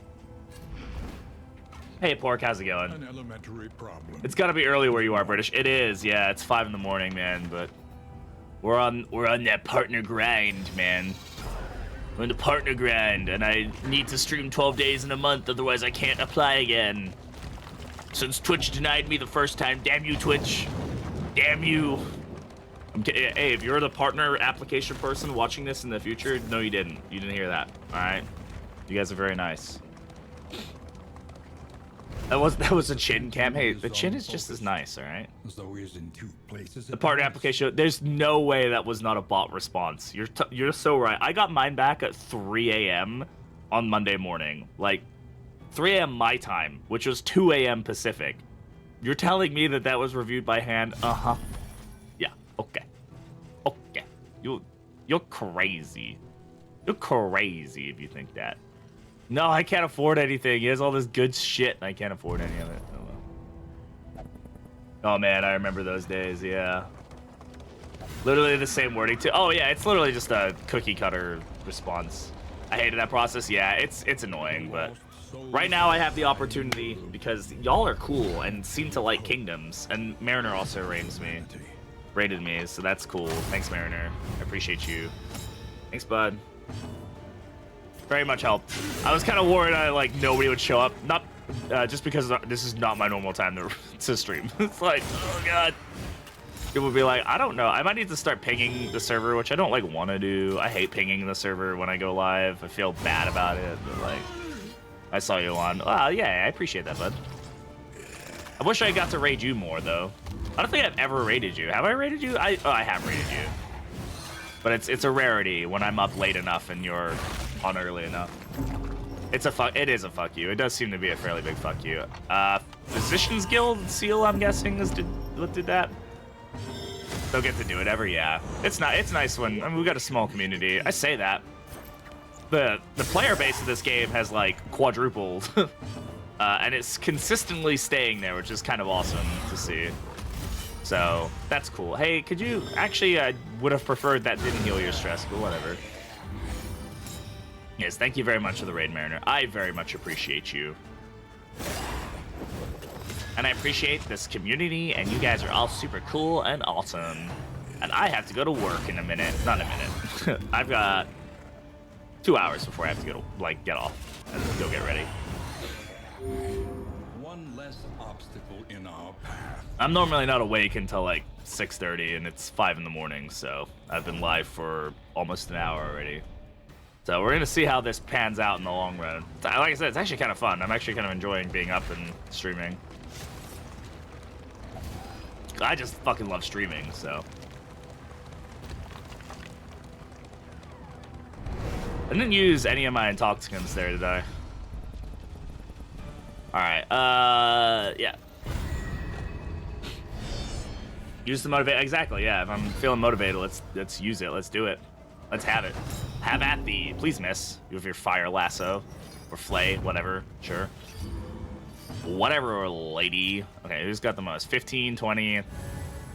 Hey, Pork, how's it going? An elementary problem. It's gotta be early where you are, British. It is, yeah. It's 5 in the morning, man, but... We're on that partner grind, man. We're on the partner grind, and I need to stream 12 days in a month, otherwise I can't apply again. Since Twitch denied me the first time, damn you, Twitch. Damn you. Hey, if you're the partner application person watching this in the future, no, you didn't. You didn't hear that, all right? You guys are very nice. That was a chin cam. Hey, the chin is just as nice, all right? So he is in two places. The partner application. There's no way that was not a bot response. You're so right. I got mine back at 3 a.m. on Monday morning, like 3 a.m. my time, which was 2 a.m. Pacific. You're telling me that was reviewed by hand? Uh-huh. Yeah. Okay. Okay. You're crazy. You're crazy if you think that. No, I can't afford anything. He has all this good shit, and I can't afford any of it. Oh, well. Oh man, I remember those days. Yeah. Literally the same wording too. Oh yeah, it's literally just a cookie cutter response. I hated that process. Yeah, it's annoying, but right now I have the opportunity because y'all are cool and seem to like kingdoms, and Mariner also rated me, so that's cool. Thanks, Mariner. I appreciate you. Thanks, bud. Very much helped. I was kind of worried like nobody would show up, not just because this is not my normal time to stream. It's like, oh god. People would be like, I don't know. I might need to start pinging the server, which I don't like want to do. I hate pinging the server when I go live. I feel bad about it, but like, I saw you on. Wow, yeah, I appreciate that, bud. I wish I got to raid you more though. I don't think I've ever raided you. Have I raided you? I have raided you. But it's a rarity when I'm up late enough and you're on early enough. It is a fuck you. It does seem to be a fairly big fuck you. Physicians Guild seal, I'm guessing, what did that? They'll get to do it ever, yeah. It's nice when, I mean, we've got a small community. I say that. The player base of this game has like quadrupled. And it's consistently staying there, which is kind of awesome to see. So that's cool. Hey, could you actually? I would have preferred that didn't heal your stress, but whatever. Yes, thank you very much for the raid, Mariner. I very much appreciate you, and I appreciate this community. And you guys are all super cool and awesome. And I have to go to work in a minute. Not a minute. I've got 2 hours before I have to go to get off and go get ready. One less obstacle in our path. I'm normally not awake until like 6:30, and it's 5 in the morning, so I've been live for almost an hour already. So we're gonna see how this pans out in the long run. Like I said, it's actually kind of fun. I'm actually kind of enjoying being up and streaming. I just fucking love streaming, so. I didn't use any of my intoxicants there, did I? Alright, yeah. Use the motivate, exactly, yeah. If I'm feeling motivated, let's use it, let's do it. Let's have it. Have at thee. Please miss. You have your fire lasso. Or flay, whatever, sure. Whatever, lady. Okay, who's got the most? 15, 20.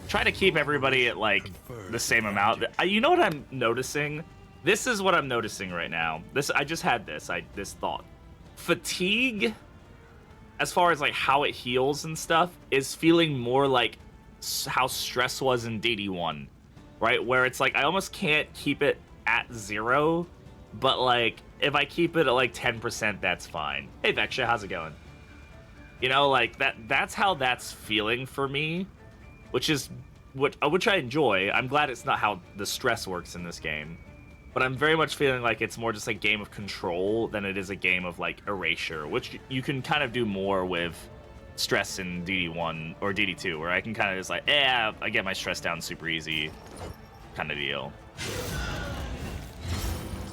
Try to keep everybody at, like, the same amount. You know what I'm noticing? This is what I'm noticing right now. I just had this thought. Fatigue, as far as like how it heals and stuff, is feeling more like how stress was in ddI, right? Where it's like I almost can't keep it at 0, but like if I keep it at like 10%, that's fine. Hey Vexia, how's it going? You know, like that's how that's feeling for me, which I enjoy. I'm glad it's not how the stress works in this game. But I'm very much feeling like it's more just a game of control than it is a game of, like, erasure, which you can kind of do more with stress in ddI or ddII, where I can kind of just like, I get my stress down super easy kind of deal.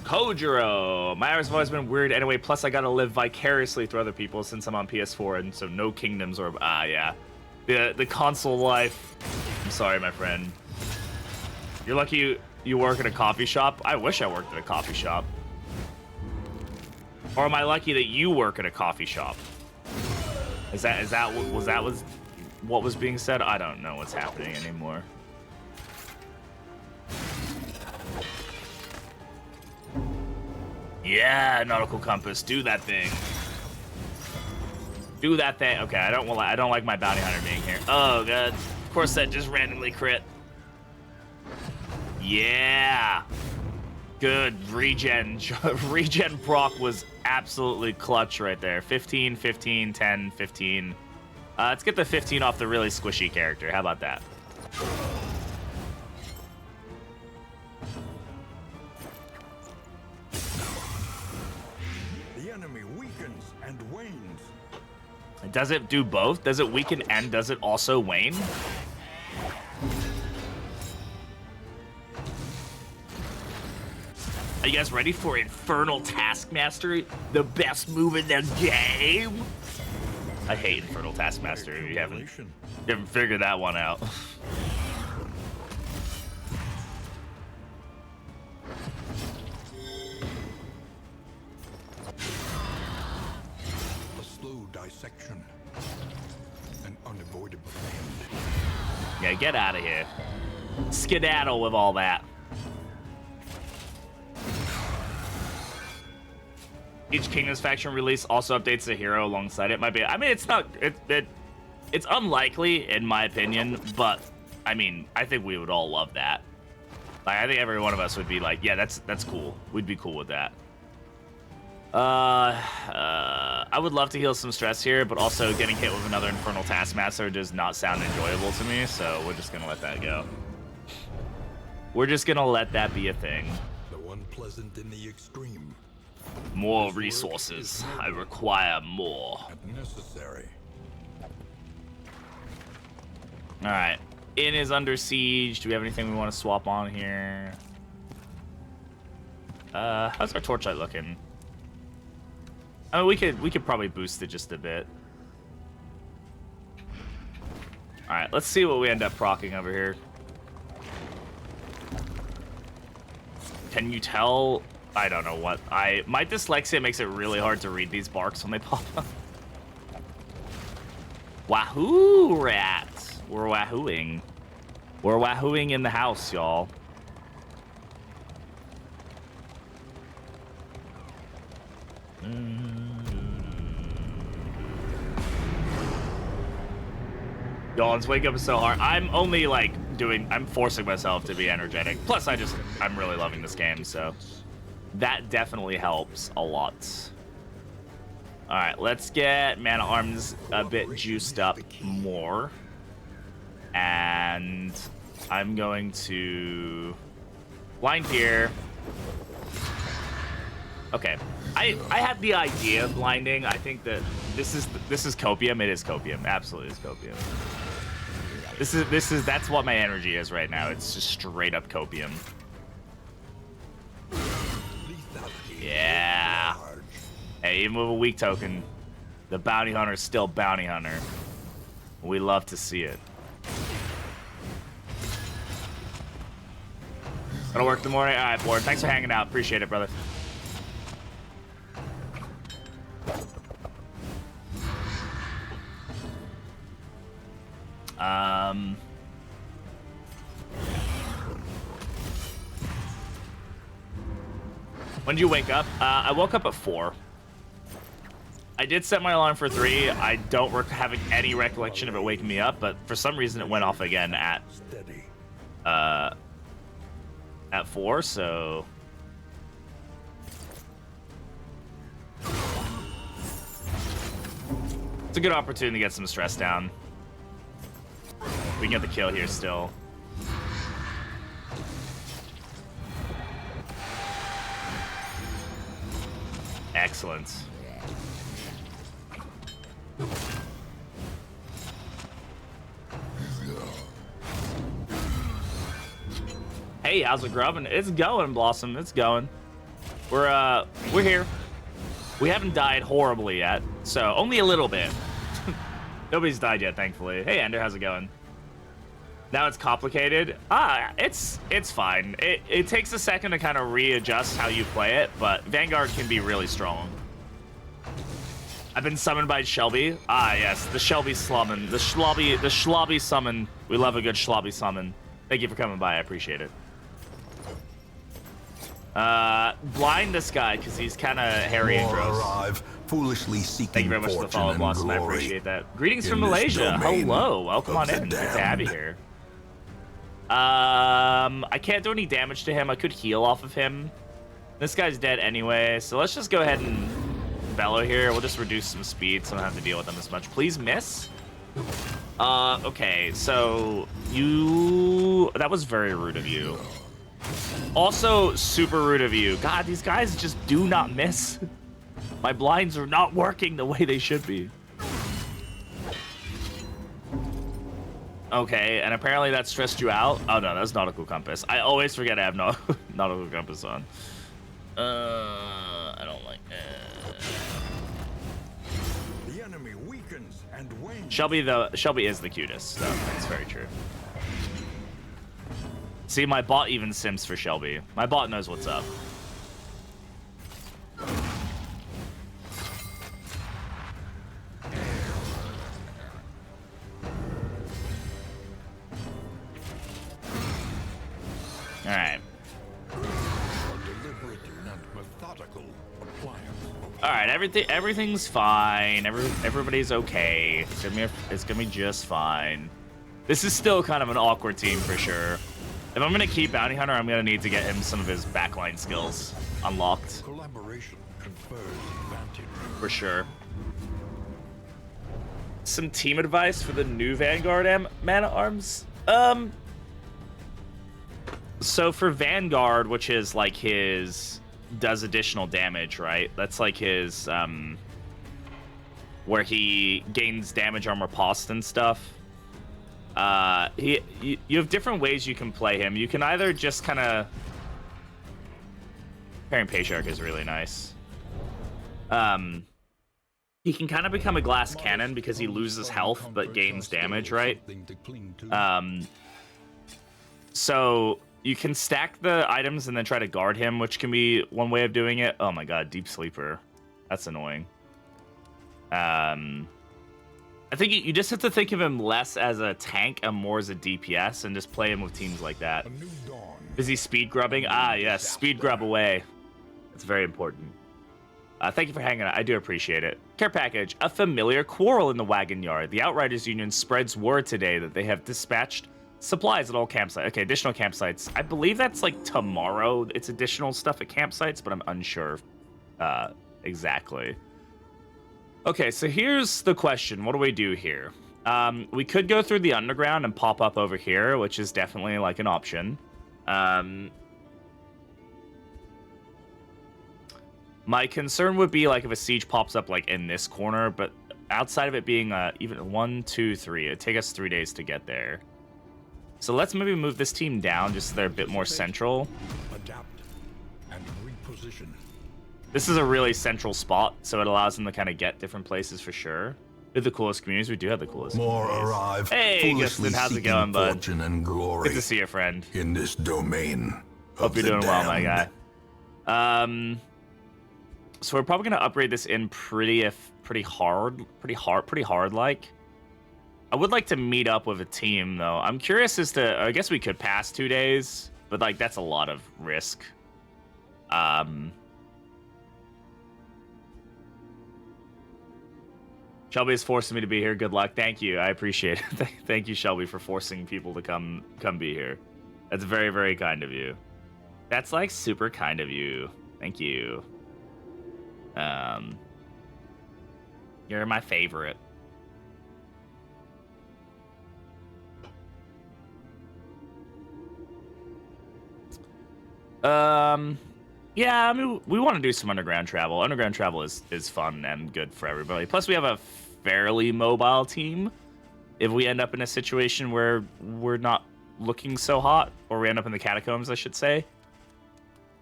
Kojiro! My hours have always been weird anyway, plus I gotta live vicariously through other people since I'm on PS4, and so no kingdoms or... yeah. The console life. I'm sorry, my friend. You're lucky you work at a coffee shop. I wish I worked at a coffee shop. Or am I lucky that you work at a coffee shop? Was that what was being said? I don't know what's happening anymore. Yeah, nautical compass, do that thing. Do that thing. Okay, I don't like my bounty hunter being here. Oh god. Of course that just randomly crit. Yeah. Good. Regen proc was absolutely clutch right there. 15, 15, 10, 15. Let's get the 15 off the really squishy character. How about that? The enemy weakens and wanes. Does it do both? Does it weaken and does it also wane? Are you guys ready for Infernal Taskmaster? The best move in the game? I hate Infernal Taskmaster if you haven't figured that one out. A slow dissection. An unavoidable end. Yeah, get out of here. Skedaddle with all that. Each Kingdom's faction release also updates the hero alongside it. Might be. I mean, it's not. It's unlikely in my opinion, but I mean, I think we would all love that. Like, I think every one of us would be like, yeah, that's cool. We'd be cool with that. I would love to heal some stress here, but also getting hit with another Infernal Taskmaster does not sound enjoyable to me, so we're just gonna let that go. We're just gonna let that be a thing. So unpleasant in the extreme. More resources. I require more. And necessary. Alright. Inn is under siege. Do we have anything we want to swap on here? How's our torchlight looking? I mean, we could probably boost it just a bit. Alright, let's see what we end up proccing over here. Can you tell? I don't know what. My dyslexia makes it really hard to read these barks when they pop up. Wahoo rats. We're wahooing. We're wahooing in the house, y'all. Y'all's wake up is so hard. I'm only like I'm forcing myself to be energetic. Plus, I'm really loving this game, so that definitely helps a lot. All right, let's get mana arms a bit juiced up more. And I'm going to blind here. Okay, I had the idea of blinding. I think that this is copium. It is copium. Absolutely is copium. That's what my energy is right now. It's just straight up copium. Yeah. Hey, even with a weak token, the bounty hunter is still bounty hunter. We love to see it. Gonna work the morning. All right, Board. Thanks for hanging out. Appreciate it, brother. When did you wake up? I woke up at 4. I did set my alarm for 3. I don't have any recollection of it waking me up, but for some reason it went off again at 4, so it's a good opportunity to get some stress down. We can get the kill here still. Excellent. Hey, how's it grubbing? It's going, Blossom. It's going. We're here. We haven't died horribly yet, so only a little bit. Nobody's died yet, thankfully. Hey, Ender, how's it going? Now it's complicated. It's fine. It takes a second to kind of readjust how you play it, but Vanguard can be really strong. I've been summoned by Shelby. Yes, the Shelby summon. The schlobby summon. We love a good schlobby summon. Thank you for coming by. I appreciate it. Blind this guy because he's kind of hairy and gross. Arrive, foolishly seeking Thank you very much for the follow, Blossom. I appreciate that. Greetings from Malaysia. Hello, welcome on in. Good to have you here. I can't do any damage to him. I could heal off of him. This guy's dead anyway, so let's just go ahead and bellow here. We'll just reduce some speed so I don't have to deal with them as much. Please miss. Okay, so that was very rude of you. Also, super rude of you. God, these guys just do not miss. My blinds are not working the way they should be. Okay, and apparently that stressed you out. Oh no, that's nautical compass. I always forget I have nautical compass on. I don't like it. The enemy weakens and wanes. Shelby is the cutest. So that's very true. See, my bot even sims for Shelby. My bot knows what's up. All right. All right, everything's fine. Everybody's okay. It's gonna be just fine. This is still kind of an awkward team for sure. If I'm gonna keep Bounty Hunter, I'm gonna need to get him some of his backline skills unlocked. Collaboration confers advantage. For sure. Some team advice for the new Vanguard man-at-arms. So for Vanguard, which is like his does additional damage, right? That's like his where he gains damage on riposte and stuff. You have different ways you can play him. You can either just kind of pairing Patriarch is really nice. He can kind of become a glass cannon because he loses health but gains damage, right? So you can stack the items and then try to guard him, which can be one way of doing it. Oh my god, Deep Sleeper. That's annoying. I think you just have to think of him less as a tank and more as a DPS and just play him with teams like that. Is he speed grubbing? Ah, yes, speed grub away. It's very important. Thank you for hanging out. I do appreciate it. Care package. A familiar quarrel in the wagon yard. The Outriders Union spreads word today that they have dispatched supplies at all campsites. Okay, additional campsites. I believe that's like tomorrow. It's additional stuff at campsites, but I'm unsure exactly. Okay, so here's the question. What do we do here? We could go through the underground and pop up over here, which is definitely like an option. My concern would be like if a siege pops up like in this corner, but outside of it being even 1, 2, 3, it'd take us 3 days to get there. So let's maybe move this team down just so they're a bit more central. Adapt and reposition. This is a really central spot, so it allows them to kind of get different places for sure. We're the coolest communities. We do have the coolest More communities. arrive. Hey, Gustin, how's it going, bud? Fortune and glory Good to see you, friend. in this domain. Hope you're doing well, my guy. So we're probably gonna upgrade this in pretty hard like. I would like to meet up with a team though. I'm curious as to. I guess we could pass 2 days, but like that's a lot of risk. Shelby is forcing me to be here. Good luck. Thank you. I appreciate it. Thank you, Shelby, for forcing people to come be here. That's very, very kind of you. That's like super kind of you. Thank you. You're my favorite. Yeah, I mean, we want to do some underground travel. Underground travel is fun and good for everybody. Plus, we have a fairly mobile team. If we end up in a situation where we're not looking so hot, or we end up in the catacombs, I should say.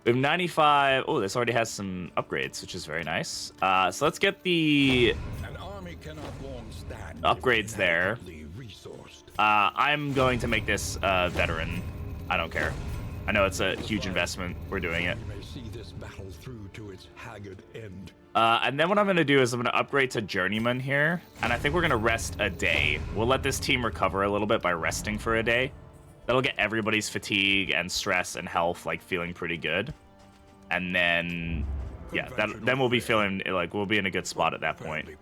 We have 95. Oh, this already has some upgrades, which is very nice. So let's get the upgrades there. I'm going to make this veteran. I don't care. I know it's a huge investment. We're doing it. And then what I'm going to do is I'm going to upgrade to Journeyman here. And I think we're going to rest a day. We'll let this team recover a little bit by resting for a day. That'll get everybody's fatigue and stress and health like feeling pretty good. And then, yeah, then we'll be feeling like we'll be in a good spot at that point. We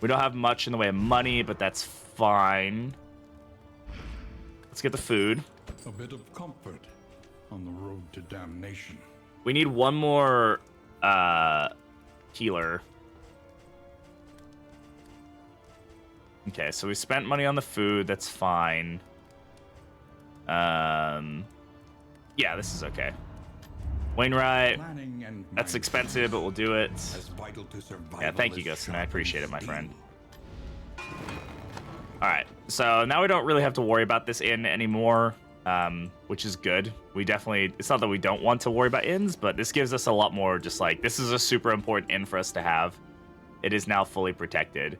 don't have much in the way of money, but that's fine. Let's get the food. A bit of comfort on the road to damnation. We need one more healer. Okay, so we spent money on the food. That's fine. Yeah, this is okay. Wainwright, that's expensive, but we'll do it. Yeah, thank you, Gustin. I appreciate it, my friend. All right, so now we don't really have to worry about this inn anymore, which is good. We definitely, it's not that we don't want to worry about inns, but this gives us a lot more just like, this is a super important inn for us to have. It is now fully protected.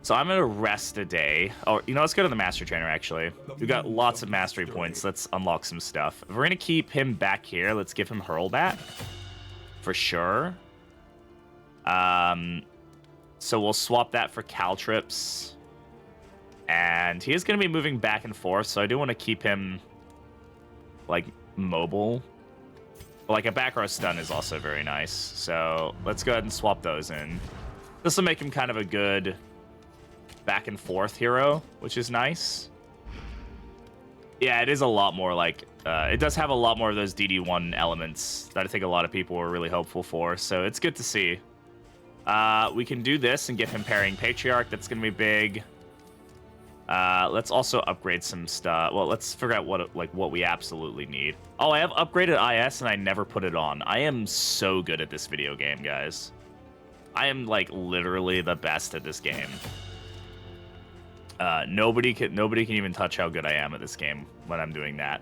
So I'm going to rest a day. Oh, you know, let's go to the Master Trainer, actually. We've got lots of mastery points. Let's unlock some stuff. If we're going to keep him back here, let's give him Hurlbat. For sure. So we'll swap that for Caltrips. And he is going to be moving back and forth, so I do want to keep him, like, mobile. But, like, a back row stun is also very nice. So let's go ahead and swap those in. This will make him kind of a good back and forth hero, which is nice. Yeah, it is a lot more, like, it does have a lot more of those ddI elements that I think a lot of people were really hopeful for, so it's good to see. We can do this and get him pairing Patriarch. That's going to be big. Let's also upgrade some stuff. Well, let's figure out what we absolutely need. Oh, I have upgraded IS and I never put it on. I am so good at this video game, guys. I am like literally the best at this game. Nobody can even touch how good I am at this game when I'm doing that.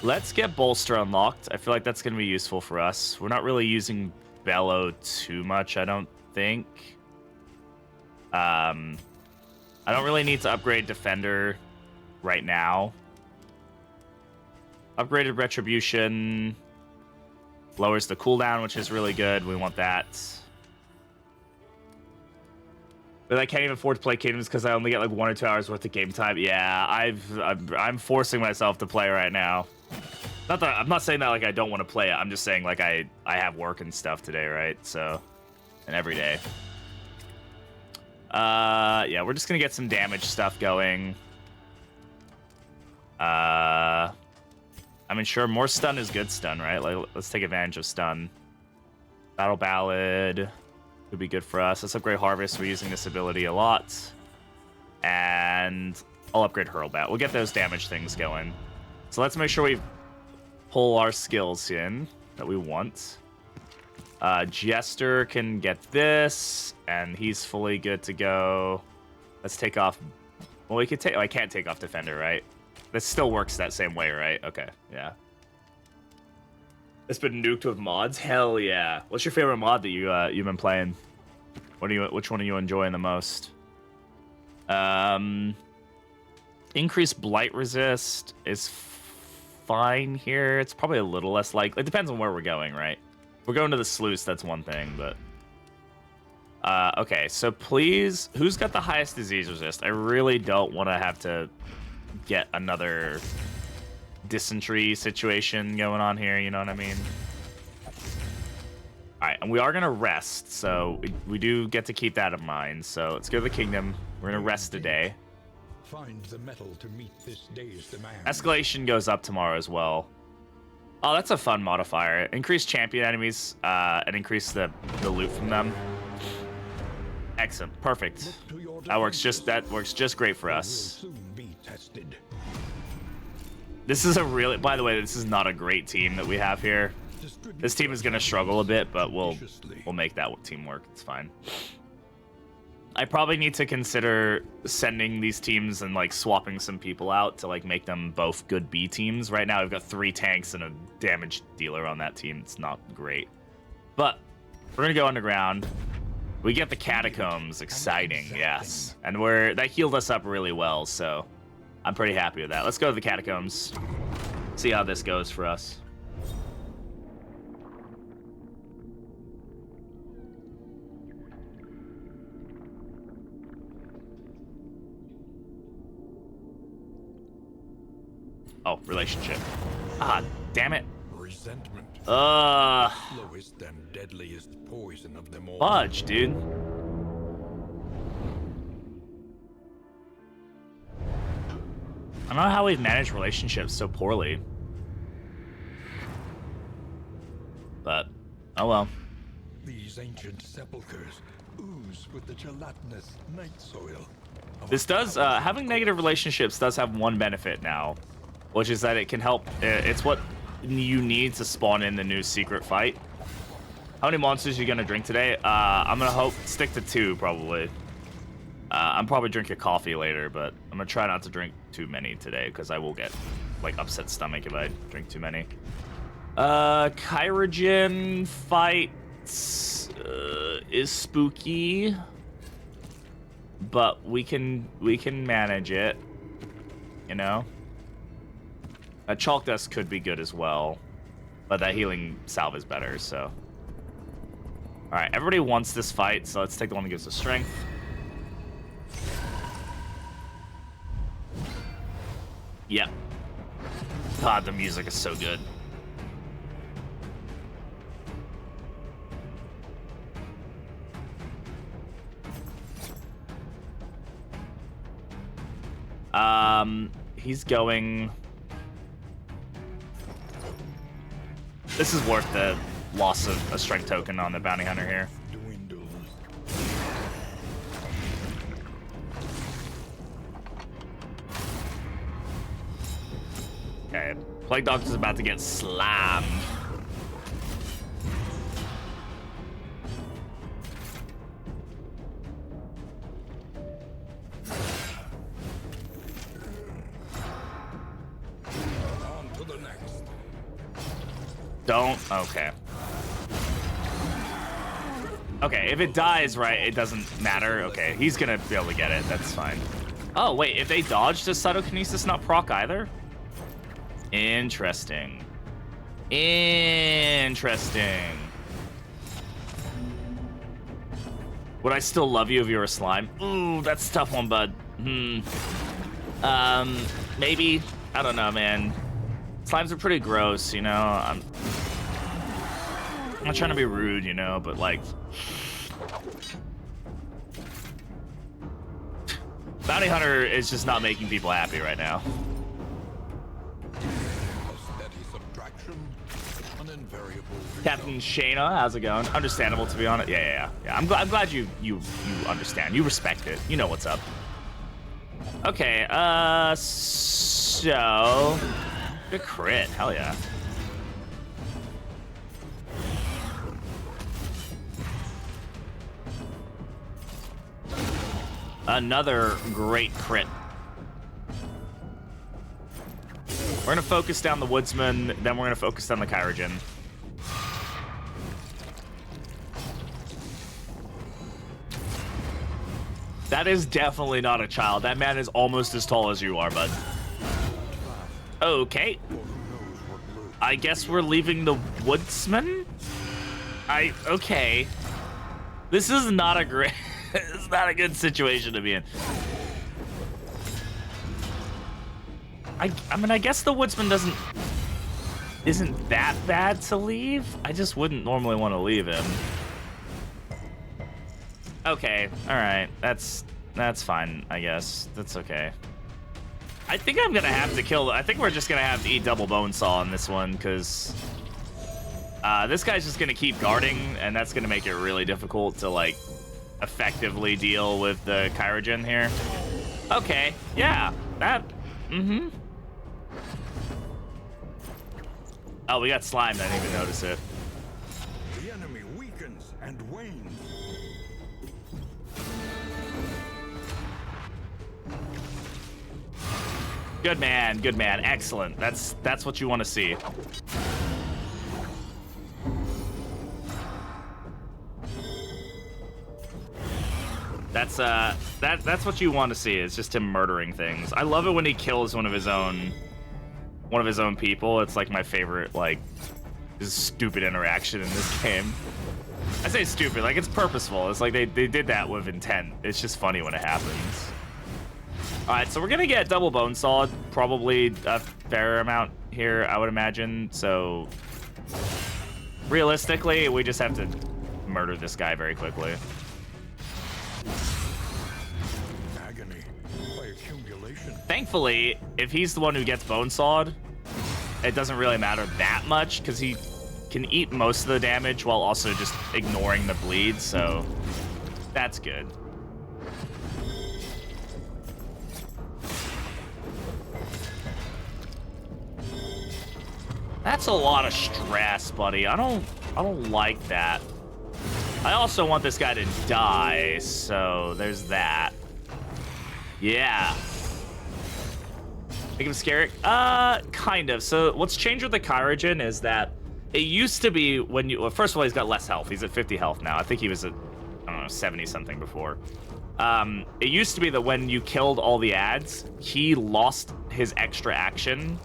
Let's get Bolster unlocked. I feel like that's going to be useful for us. We're not really using Bellow too much, I don't think. I don't really need to upgrade Defender right now. Upgraded Retribution lowers the cooldown, which is really good. We want that. But I can't even afford to play Kingdoms because I only get like 1 or 2 hours worth of game time. Yeah, I'm forcing myself to play right now. Not that I'm not saying that like I don't want to play it. I'm just saying like I have work and stuff today, right? So, and every day. Yeah, we're just gonna get some damage stuff going. I mean, sure, more stun is good stun, right? Like, let's take advantage of stun. Battle Ballad would be good for us. Let's upgrade Harvest. We're using this ability a lot. And I'll upgrade Hurlbat. We'll get those damage things going. So let's make sure we pull our skills in that we want. Jester can get this, and he's fully good to go. Let's take off... Well, we could take... Oh, I can't take off Defender, right? This still works that same way, right? Okay, yeah. It's been nuked with mods? Hell yeah. What's your favorite mod that you've been playing? Which one are you enjoying the most? Increased Blight Resist is fine here. It's probably a little less likely. It depends on where we're going, right? If we're going to the sluice, that's one thing, but... okay, so please... Who's got the highest disease resist? I really don't want to have to get another dysentery situation going on here, you know what I mean? Alright, and we are going to rest, so we do get to keep that in mind. So let's go to the kingdom. We're going to rest today. Find the metal to meet this day's demand. Escalation goes up tomorrow as well. Oh, that's a fun modifier. Increase champion enemies and increase the loot from them. Excellent. Perfect. That works just great for us. This is a really, by the way, this is not a great team that we have here. This team is going to struggle a bit, but we'll make that team work. It's fine. I probably need to consider sending these teams and like swapping some people out to like make them both good B teams. Right now, I've got 3 tanks and a damage dealer on that team. It's not great, but we're gonna go underground. We get the Catacombs. Exciting, yes, and that healed us up really well. So I'm pretty happy with that. Let's go to the Catacombs. See how this goes for us. Oh, relationship. Ah, damn it. Resentment. Slowest and deadliest poison of them all. Fudge, dude. I don't know how we've managed relationships so poorly. But, oh well. These ancient sepulchres ooze with the gelatinous night soil. This does, having negative relationships does have one benefit now, which is that it can help. It's what you need to spawn in the new secret fight. How many monsters are you gonna drink today? I'm gonna stick to 2 probably. I'm probably drinking coffee later, but I'm gonna try not to drink too many today because I will get like upset stomach if I drink too many. Kyogen fight is spooky, but we can manage it. You know. A chalk dust could be good as well, but that healing salve is better. So, all right, everybody wants this fight, so let's take the one that gives us strength. Yep. God, the music is so good. He's going. This is worth the loss of a strength token on the bounty hunter here. Dwindles. Okay, Plague Doctor's about to get slammed. On to the next. Don't. Okay. Okay, if it dies right, it doesn't matter. Okay, he's gonna be able to get it. That's fine. Oh, wait, if they dodge, does Cytokinesis not proc either? Interesting. Interesting. Would I still love you if you were a slime? Ooh, that's a tough one, bud. Maybe. I don't know, man. Slimes are pretty gross, you know? I'm not trying to be rude, you know, but like... Bounty Hunter is just not making people happy right now. A steady subtraction, an invariable Captain Shayna, how's it going? Understandable, to be honest. Yeah. I'm glad you understand. You respect it. You know what's up. Okay, so... Good crit, hell yeah. Another great crit. We're gonna focus down the Woodsman, then we're gonna focus down the Kyogen. That is definitely not a child. That man is almost as tall as you are, bud. Okay. I guess we're leaving the Woodsman? Okay. This is not a great... It's not a good situation to be in. I mean, I guess the Woodsman isn't that bad to leave. I just wouldn't normally want to leave him. Okay, all right, that's fine, I guess. That's okay. I think I'm gonna have to kill. I think we're just gonna have to eat double bone saw on this one because this guy's just gonna keep guarding, and that's gonna make it really difficult to like effectively deal with the Kyogen here. Okay, yeah, that. Oh, we got slimed. I didn't even notice it. The enemy weakens and wanes. Good man, excellent. That's what you want to see. That's what you want to see. It's just him murdering things. I love it when he kills one of his own people. It's like my favorite like stupid interaction in this game. I say stupid, like it's purposeful. It's like they did that with intent. It's just funny when it happens. All right, so we're gonna get double bone saw, probably a fair amount here, I would imagine. So realistically, we just have to murder this guy very quickly. Agony by accumulation. Thankfully, if he's the one who gets bone sawed, it doesn't really matter that much because he can eat most of the damage while also just ignoring the bleed, so that's good. That's a lot of stress, buddy. I don't like that. I also want this guy to die, so there's that. Yeah. Make him scary? Kind of. So what's changed with the Kyogen is that it used to be when you... Well, first of all, he's got less health. He's at 50 health now. I think he was at, I don't know, 70-something before. It used to be that when you killed all the ads, he lost his extra action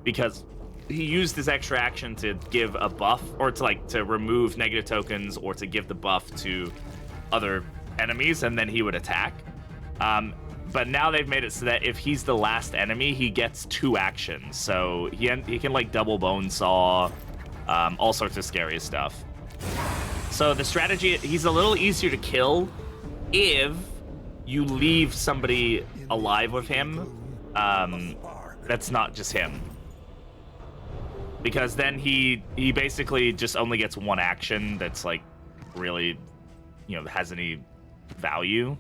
because he used his extra action to give a buff or to, like, to remove negative tokens or to give the buff to other enemies, and then he would attack. But now they've made it so that if he's the last enemy, he gets 2 actions. So he can, like, double bone saw, all sorts of scary stuff. So the strategy, he's a little easier to kill if you leave somebody alive with him. That's not just him. Because then he basically just only gets 1 action that's, like, really, you know, has any value.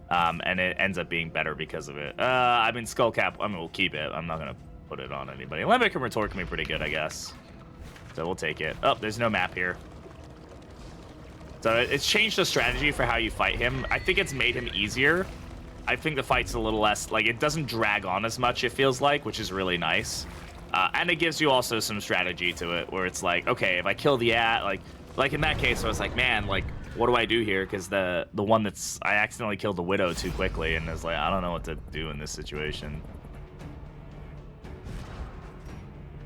And it ends up being better because of it. I mean, Skullcap, I mean, we'll keep it. I'm not going to put it on anybody. Limbic and Retort can be pretty good, I guess. So we'll take it. Oh, there's no map here. So it's changed the strategy for how you fight him. I think it's made him easier. I think the fight's a little less, like, it doesn't drag on as much, it feels like, which is really nice. And it gives you also some strategy to it, where it's like, okay, if I kill the like in that case, I was like, man, like, what do I do here? Because the one that's... I accidentally killed the Widow too quickly, and it's like, I don't know what to do in this situation.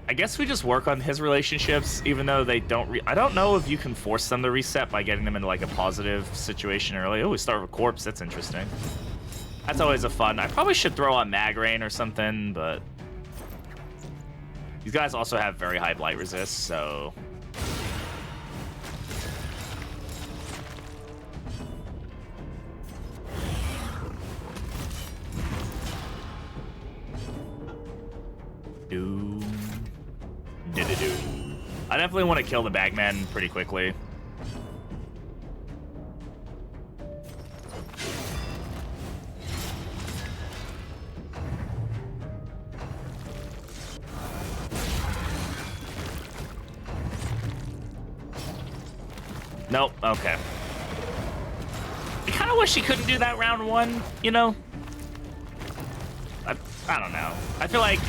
I guess we just work on his relationships, even though they don't... I don't know if you can force them to reset by getting them into, like, a positive situation early. Oh, we start with Corpse. That's interesting. That's always a fun... I probably should throw on Magrain or something, but... These guys also have very high blight resist, so... I definitely want to kill the Bagman pretty quickly. Nope, okay. I kind of wish he couldn't do that round 1, you know? I don't know. I feel like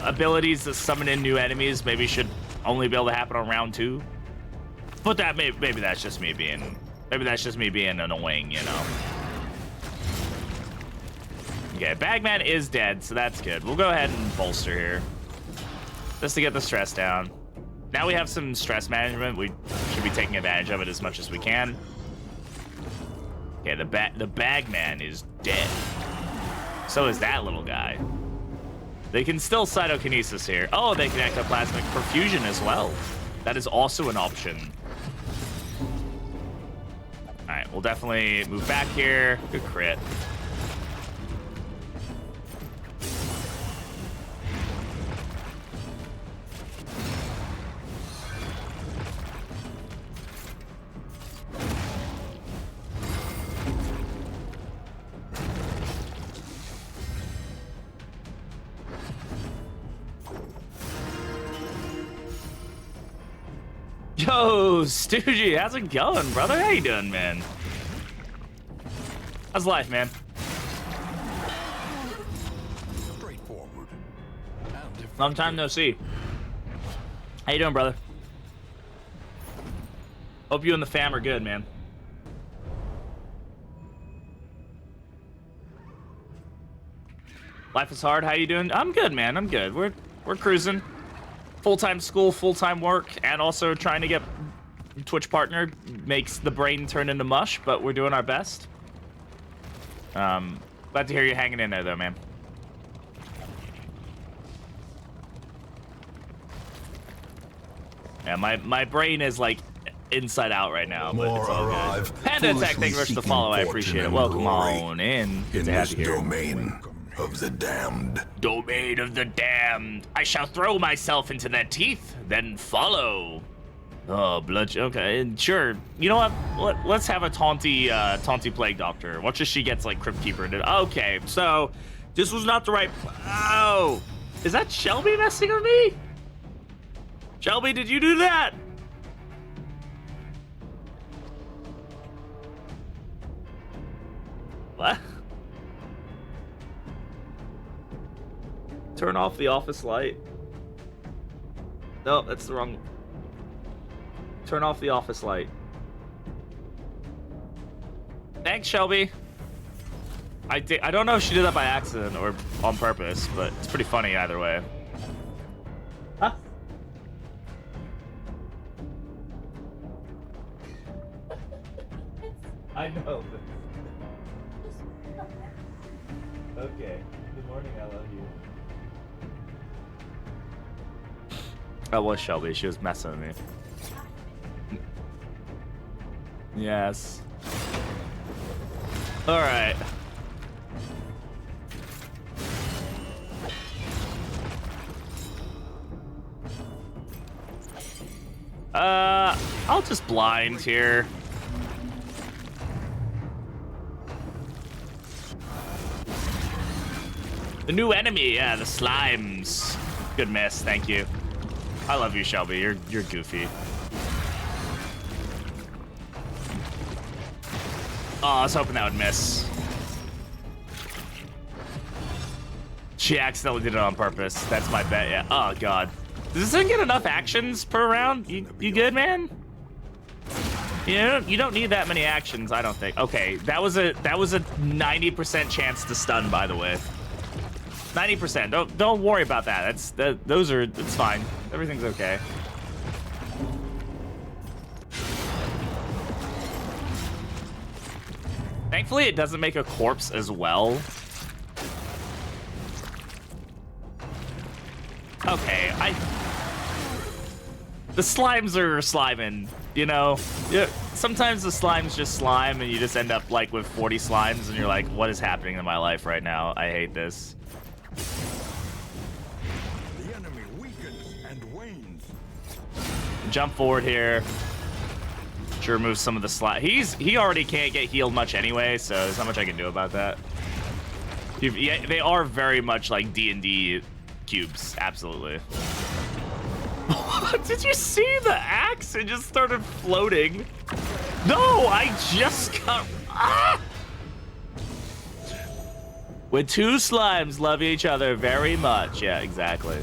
abilities that summon in new enemies maybe should only be able to happen on round 2. But that maybe that's just me being annoying, you know. Okay, Bagman is dead, so that's good. We'll go ahead and bolster here, just to get the stress down. Now we have some stress management. We should be taking advantage of it as much as we can. Okay, the Bagman is dead. So is that little guy. They can still cytokinesis here. Oh, they can ectoplasmic perfusion as well. That is also an option. All right, we'll definitely move back here. Good crit. Yo, Stoogie, how's it going, brother? How you doing, man? How's life, man? Straightforward. Long time no see. How you doing, brother? Hope you and the fam are good, man. Life is hard. How you doing? I'm good, man. I'm good. We're cruising. Full-time school, full-time work, and also trying to get Twitch partner makes the brain turn into mush, but we're doing our best. Glad to hear you hanging in there, though, man. Yeah, my brain is, like, inside out right now, but it's all good. Panda Attack, thank you very much for the follow. I appreciate it. Welcome on in. Good In to have this you here. domain of the damned. Domain of the damned. I shall throw myself into their teeth, then follow. Oh, blood. Okay, sure. You know what? Let's have a taunty plague doctor. Watch as she gets like Crypt Keeper. Okay, so this was not the right. Oh, is that Shelby messing with me? Shelby, did you do that? What? Turn off the office light. No, that's the wrong. Turn off the office light. Thanks, Shelby. I don't know if she did that by accident or on purpose, but it's pretty funny either way. Huh? I know. Okay. Good morning. I love you. That was Shelby. She was messing with me. Yes. All right. I'll just blind here. The new enemy, yeah, the slimes. Good miss, thank you. I love you, Shelby. You're goofy. Oh, I was hoping that would miss. She accidentally did it on purpose. That's my bet, yeah. Oh, God. Does this thing get enough actions per round? You good, man? You don't need that many actions, I don't think. Okay, that was a 90% chance to stun, by the way. 90%. Don't worry about that. It's fine. Everything's okay. Thankfully, it doesn't make a corpse as well. Okay, the slimes are sliming, you know? Yeah. Sometimes the slimes just slime and you just end up like with 40 slimes and you're like, what is happening in my life right now? I hate this. The enemy weakens and wanes. Jump forward here. Sure, remove some of the slime. He already can't get healed much anyway, so there's not much I can do about that. Yeah, they are very much like D&D cubes, absolutely. Did you see the axe? It just started floating. No, I just got... Ah! When two slimes love each other very much. Yeah, exactly.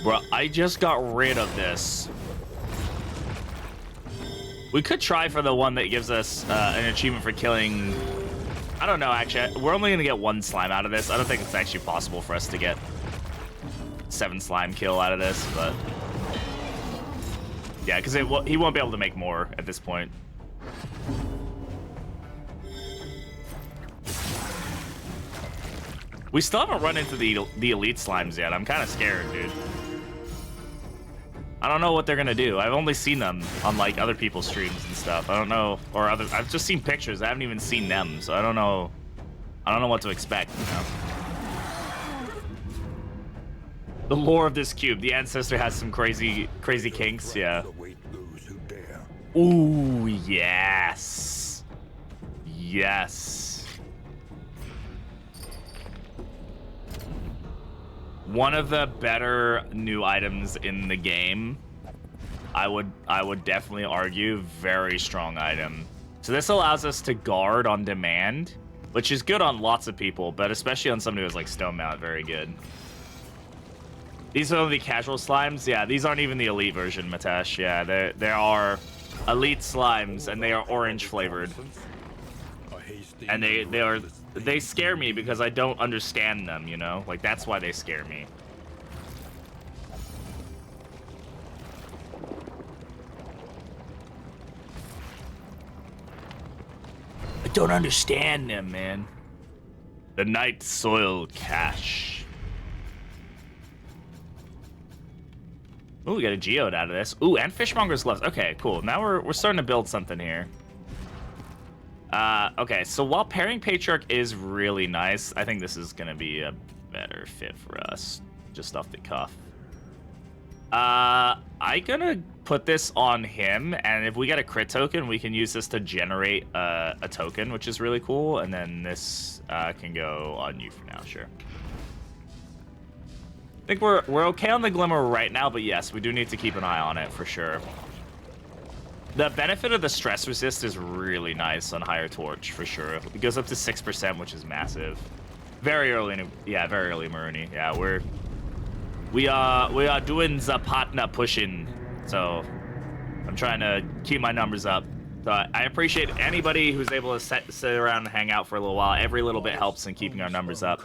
Bro, I just got rid of this. We could try for the one that gives us an achievement for killing... I don't know, actually. We're only going to get one slime out of this. I don't think it's actually possible for us to get 7 slime kill out of this, but... Yeah, because he won't be able to make more at this point. We still haven't run into the elite slimes yet. I'm kind of scared, dude. I don't know what they're gonna do. I've only seen them on like other people's streams and stuff. I don't know, or other. I've just seen pictures. I haven't even seen them, so I don't know. I don't know what to expect. You know? The lore of this cube. The ancestor has some crazy kinks. Yeah. Ooh, yes. Yes. One of the better new items in the game. I would definitely argue very strong item. So this allows us to guard on demand, which is good on lots of people, but especially on somebody who has like stone mount, very good. These are only casual slimes. Yeah, these aren't even the elite version, Matesh. Yeah, there are elite slimes, and they are orange flavored. And they scare me because I don't understand them, you know? Like, that's why they scare me. I don't understand them, man. The night soil cache. Ooh, we got a geode out of this. Ooh, and fishmonger's gloves. Okay, cool. Now we're starting to build something here. Okay, so while pairing Patriarch is really nice, I think this is gonna be a better fit for us, just off the cuff. I'm gonna put this on him, and if we get a crit token, we can use this to generate a token, which is really cool, and then this can go on you for now, sure. I think we're okay on the Glimmer right now, but yes, we do need to keep an eye on it for sure. The benefit of the stress resist is really nice on higher torch for sure. It goes up to 6%, which is massive. Very early, very early, Maruni. Yeah, we are doing the partner pushing, so I'm trying to keep my numbers up. So I appreciate anybody who's able to sit around and hang out for a little while. Every little bit helps in keeping our numbers up.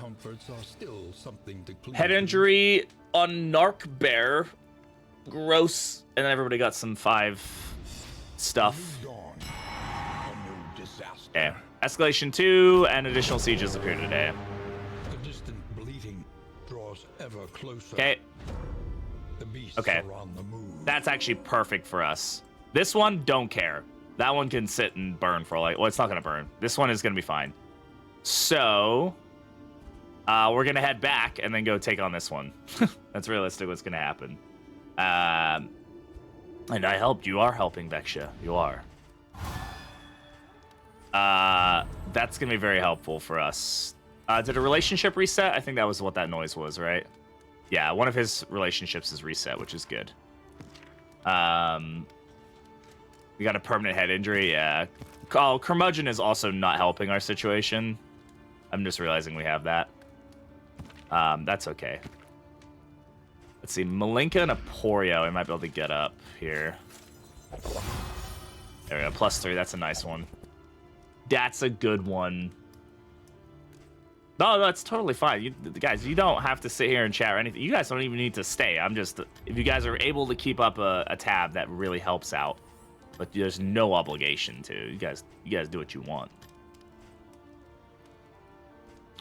Head injury on Narc Bear. Gross. And then everybody got some 5 stuff. Okay. Escalation 2 and additional sieges appear today. The distant bleating draws ever closer. Okay. The beasts Okay. are on the move. That's actually perfect for us. This one, don't care. That one can sit and burn for like... Well, it's not going to burn. This one is going to be fine. So... we're going to head back and then go take on this one. That's realistic what's going to happen. And I helped. You are helping, Vexia. You are. That's going to be very helpful for us. Did a relationship reset? I think that was what that noise was, right? Yeah, one of his relationships is reset, which is good. We got a permanent head injury, yeah. Oh, Curmudgeon is also not helping our situation. I'm just realizing we have that. That's okay. Let's see, Malinka and Aporio, we might be able to get up here. There we go, +3, that's a nice one. That's a good one. No, that's totally fine. Guys, you don't have to sit here and chat or anything. You guys don't even need to stay. I'm just, if you guys are able to keep up a tab, that really helps out. But there's no obligation to. You guys do what you want.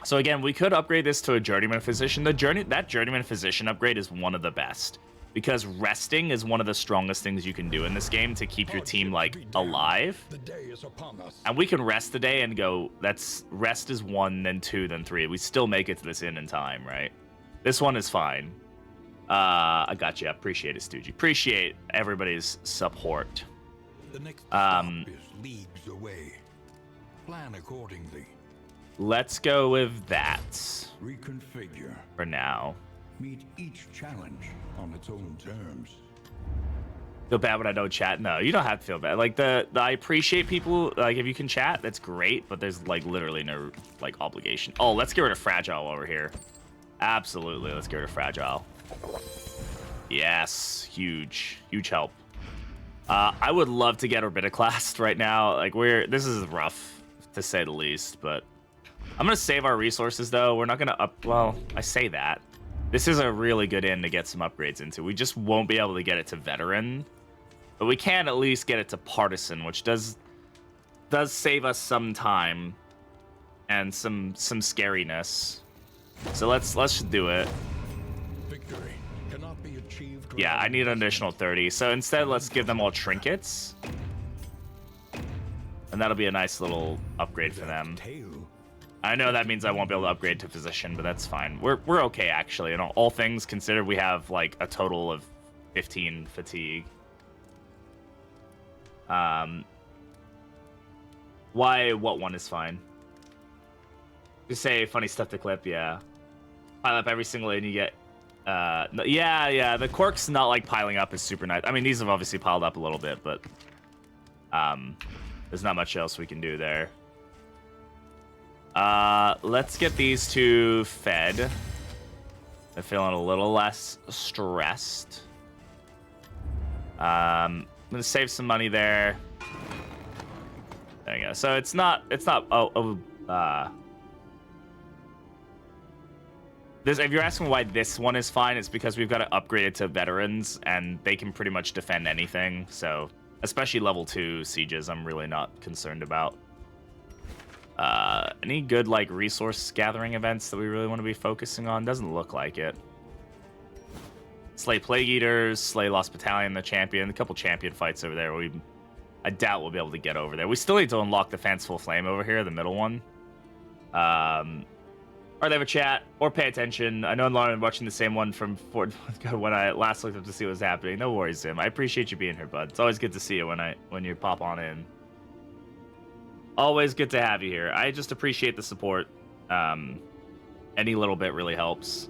So again, we could upgrade this to a Journeyman Physician. That Journeyman Physician upgrade is one of the best. Because resting is one of the strongest things you can do in this game to keep your team, like, alive. The day is upon us. And we can rest the day and go, rest is 1, then 2, then 3. We still make it to this inn in time, right? This one is fine. I got you. Appreciate it, Stoogie. Appreciate everybody's support. The next stop is leagues away. Plan accordingly. Let's go with that Reconfigure. for now. Meet each challenge on its own terms. Feel bad when I don't chat? No, you don't have to feel bad. Like, I appreciate people, like, if you can chat, that's great, but there's, like, literally no, like, obligation. Oh, let's get rid of Fragile over here. Absolutely, let's get rid of Fragile. Yes, huge help. I would love to get Orbitoclast right now. Like, this is rough, to say the least, but I'm going to save our resources, though. We're not going to well, I say that. This is a really good inn to get some upgrades into. We just won't be able to get it to Veteran, but we can at least get it to Partisan, which does save us some time and some scariness. So let's just do it. Victory cannot be achieved. Yeah, I need an additional 30. So instead, let's give them all trinkets. And that'll be a nice little upgrade for them. I know that means I won't be able to upgrade to Physician, but that's fine. We're okay, actually. And all things considered, we have, like, a total of 15 fatigue. What one is fine? Just say funny stuff to clip, yeah. Pile up every single and you get... yeah, the quirks not, like, piling up is super nice. I mean, these have obviously piled up a little bit, but... there's not much else we can do there. Let's get these two fed. They're feeling a little less stressed. I'm gonna save some money there. There you go. So it's not. This, if you're asking why this one is fine, it's because we've got to upgrade it to veterans, and they can pretty much defend anything. So, especially level 2 sieges, I'm really not concerned about. Any good, like, resource gathering events that we really want to be focusing on? Doesn't look like it. Slay Plague Eaters, slay Lost Battalion, the champion. A couple champion fights over there. I doubt we'll be able to get over there. We still need to unlock the Fanciful Flame over here, the middle one. Or they have a chat, or pay attention. I know I'm watching the same one from when I last looked up to see what was happening. No worries, Zim. I appreciate you being here, bud. It's always good to see you when you pop on in. Always good to have you here. I just appreciate the support. Any little bit really helps.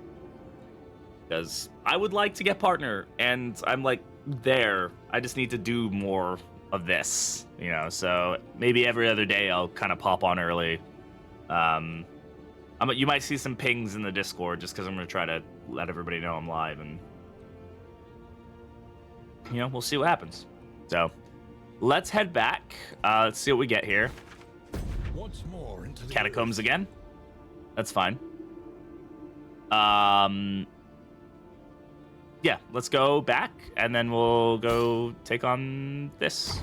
Because I would like to get partner, and I'm, like, there. I just need to do more of this, you know. So maybe every other day I'll kind of pop on early. You might see some pings in the Discord just because I'm gonna try to let everybody know I'm live, and you know, we'll see what happens. So let's head back. Let's see what we get here. Once more into the Catacombs again. That's fine. Yeah, let's go back, and then we'll go take on this.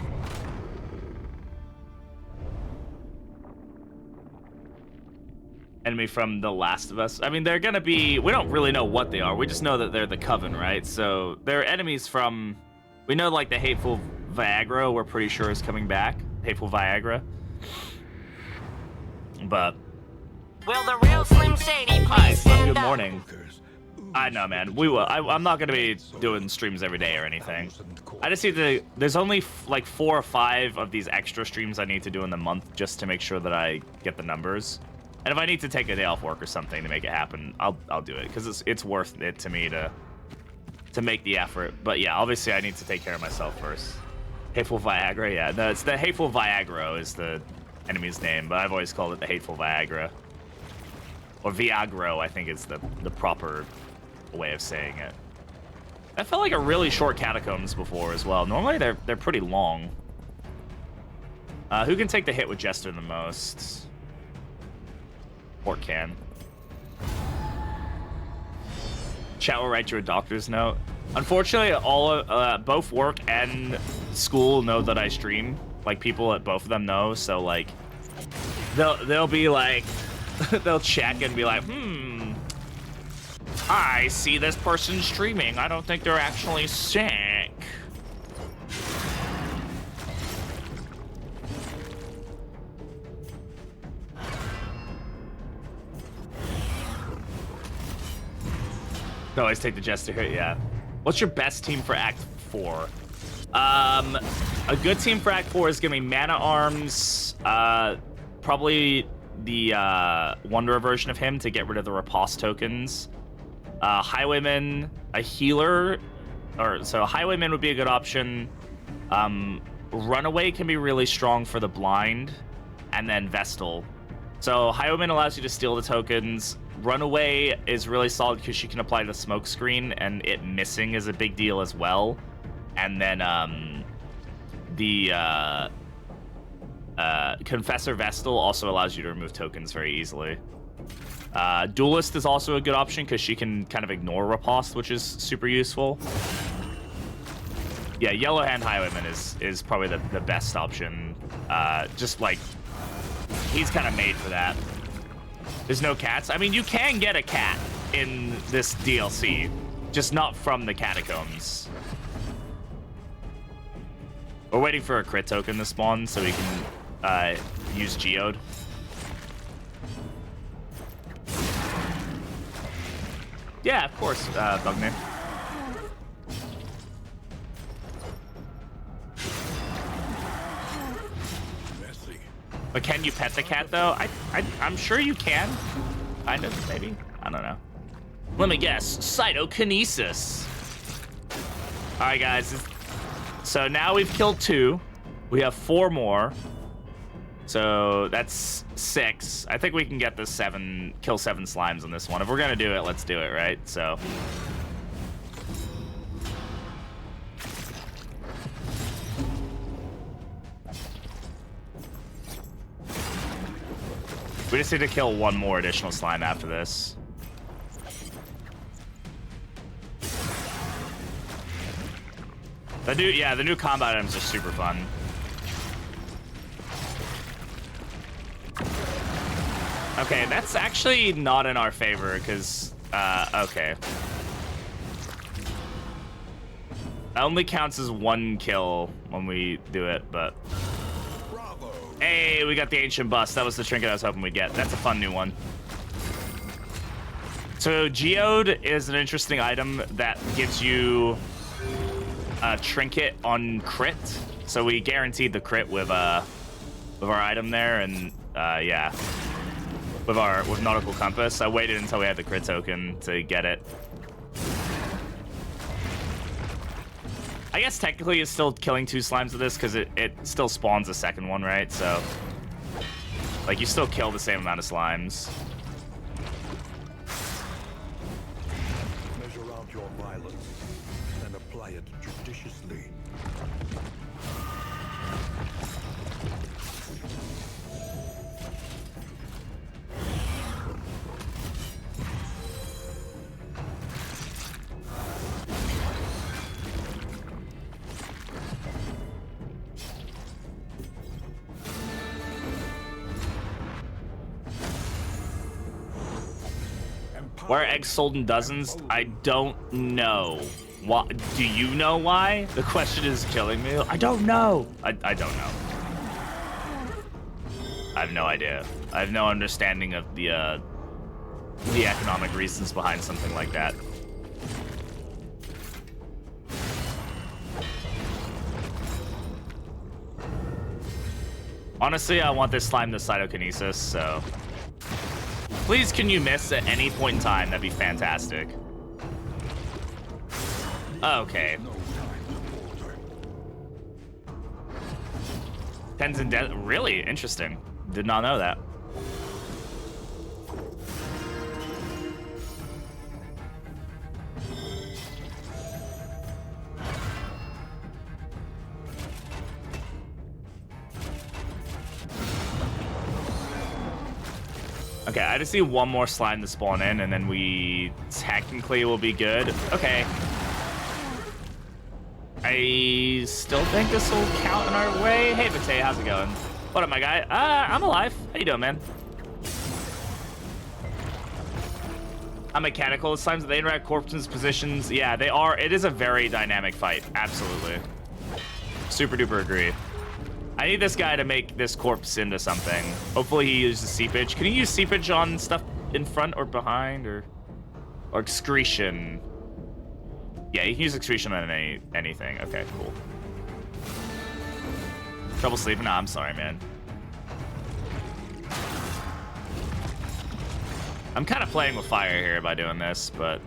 Enemy from The Last of Us. I mean, they're gonna be... We don't really know what they are. We just know that they're the Coven, right? So they're enemies from... We know, like, the Hateful Viagra, we're pretty sure is coming back. Hateful Viagra. But... Will the real Slim Shady Hi, please stand good up? morning. I know, man. We will. I'm not gonna be doing streams every day or anything. I just need to. There's only like 4 or 5 of these extra streams I need to do in the month just to make sure that I get the numbers. And if I need to take a day off work or something to make it happen, I'll do it because it's worth it to me to make the effort. But yeah, obviously I need to take care of myself first. Hateful Viagra, yeah. No, it's the Hateful Viagra is the enemy's name, but I've always called it the Hateful Viagra. Or Viagro, I think is the proper way of saying it. That felt like a really short Catacombs before as well. Normally they're pretty long. Who can take the hit with Jester the most? Or can. Chat will write you a doctor's note. Unfortunately, both work and school know that I stream. Like, people at both of them know, so like they'll be like they'll check and be like, I see this person streaming. I don't think they're actually sick. Always take the Jester hit, yeah. What's your best team for Act 4? A good team for Act 4 is gonna be Mana Arms, probably the Wanderer version of him to get rid of the Riposte tokens. Highwayman, a healer, so Highwayman would be a good option. Runaway can be really strong for the blind, and then Vestal. So Highwayman allows you to steal the tokens. Runaway is really solid because she can apply the smoke screen, and it missing is a big deal as well. And then the Confessor Vestal also allows you to remove tokens very easily. Duelist is also a good option because she can kind of ignore Riposte, which is super useful. Yeah, Yellow Hand Highwayman is probably the best option. Just like, he's kind of made for that. There's no cats. I mean, you can get a cat in this DLC, just not from the Catacombs. We're waiting for a crit token to spawn so we can use Geode. Yeah, of course, Bugman. But can you pet the cat, though? I'm sure you can. Kind of, maybe. I don't know. Let me guess. Cytokinesis. All right, guys. So now we've killed 2. We have 4 more. So that's 6. I think we can get this kill 7 slimes on this one. If we're gonna do it, let's do it, right? So. We just need to kill 1 more additional slime after this. The new combat items are super fun. Okay, that's actually not in our favor, because, okay. That only counts as 1 kill when we do it, but... Hey, we got the Ancient Bust. That was the trinket I was hoping we'd get. That's a fun new one. So, Geode is an interesting item that gives you a trinket on crit. So we guaranteed the crit with our item there, and yeah. With Nautical Compass. I waited until we had the crit token to get it. I guess technically it's still killing 2 slimes with this because it still spawns a second one, right? So, like, you still kill the same amount of slimes. Measure out your violence, then apply it judiciously. Why are eggs sold in dozens? I don't know. Why? Do you know why? The question is killing me. I don't know. I don't know. I have no idea. I have no understanding of the economic reasons behind something like that. Honestly, I want this slime to cytokinesis, so... Please, can you miss at any point in time? That'd be fantastic. Okay. Tens and death. Really interesting. Did not know that. Okay, I just need one more slime to spawn in, and then we technically will be good. Okay. I still think this will count in our way. Hey, Vite, how's it going? What up, my guy? I'm alive. How you doing, man? I'm mechanical. Slimes, they interact corpses, positions. Yeah, they are. It is a very dynamic fight. Absolutely. Super duper agree. I need this guy to make this corpse into something. Hopefully he uses seepage. Can he use seepage on stuff in front or behind or excretion? Yeah, you can use excretion on anything. Okay, cool. Trouble sleeping? Nah, I'm sorry, man. I'm kind of playing with fire here by doing this, but...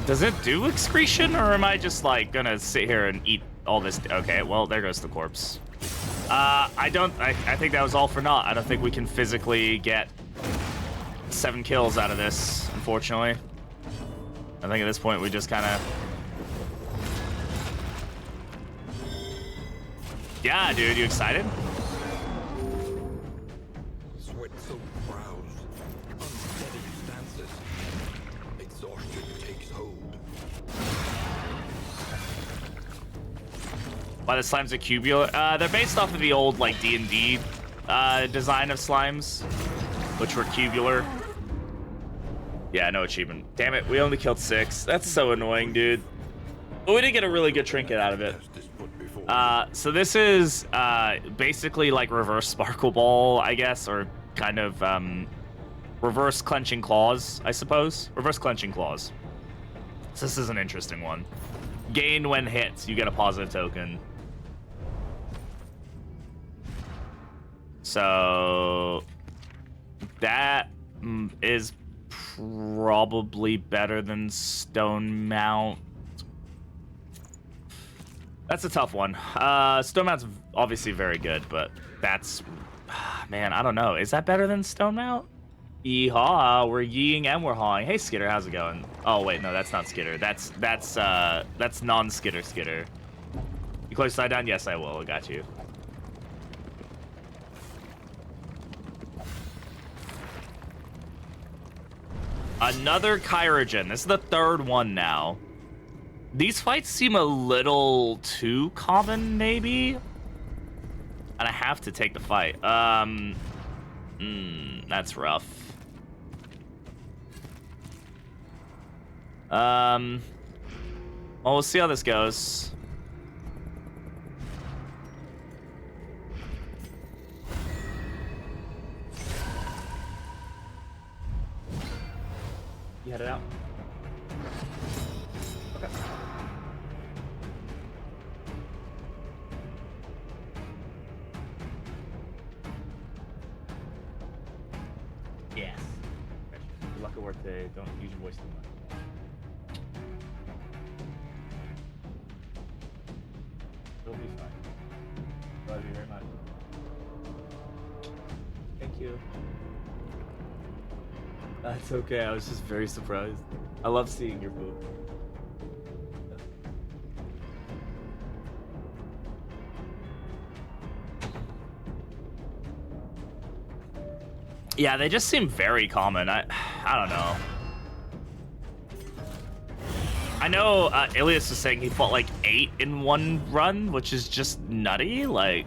Does it do excretion, or am I just, like, gonna sit here and eat all this? Okay, well, there goes the corpse. I think that was all for naught. I don't think we can physically get 7 kills out of this, unfortunately. I think at this point we just kind of... Yeah, dude, you excited? Sweat-soaked brows, unsteady stances. Exhaustion takes hold. Why the slimes are cubular? They're based off of the old, like, D&D design of slimes, which were cubular. Yeah, no achievement. Damn it, we only killed 6. That's so annoying, dude. But we did get a really good trinket out of it. So this is basically like reverse sparkle ball, I guess, or kind of reverse clenching claws, I suppose. Reverse clenching claws. So this is an interesting one. Gain when hits, you get a positive token. So that is probably better than Stone Mount. That's a tough one. Stone Mount's obviously very good, but that's... Man, I don't know. Is that better than Stone Mount? Yeehaw, we're yeeing and we're hawing. Hey, Skitter, how's it going? Oh, wait, no, that's not Skitter. That's non-Skitter Skitter. You close side down? Yes, I will. I got you. Another Kyrogen. This is the 3rd one now. These fights seem a little too common, maybe? And I have to take the fight. That's rough. Well, we'll see how this goes. You headed out? Okay. Yes. luck at work today. Don't use your voice too much. It'll be fine. Love you very much. Thank you. That's okay. I was just very surprised. I love seeing your poop. Yeah, they just seem very common. I don't know. I know Ilias was saying he fought like 8 in one run, which is just nutty. Like,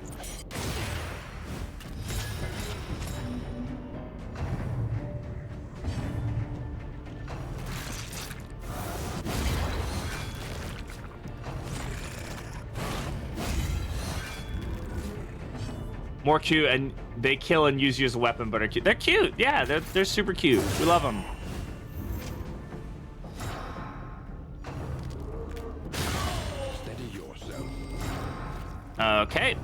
more cute, and they kill and use you as a weapon, but are cute. They're cute. Yeah, they're super cute. We love them. Steady yourself. Okay.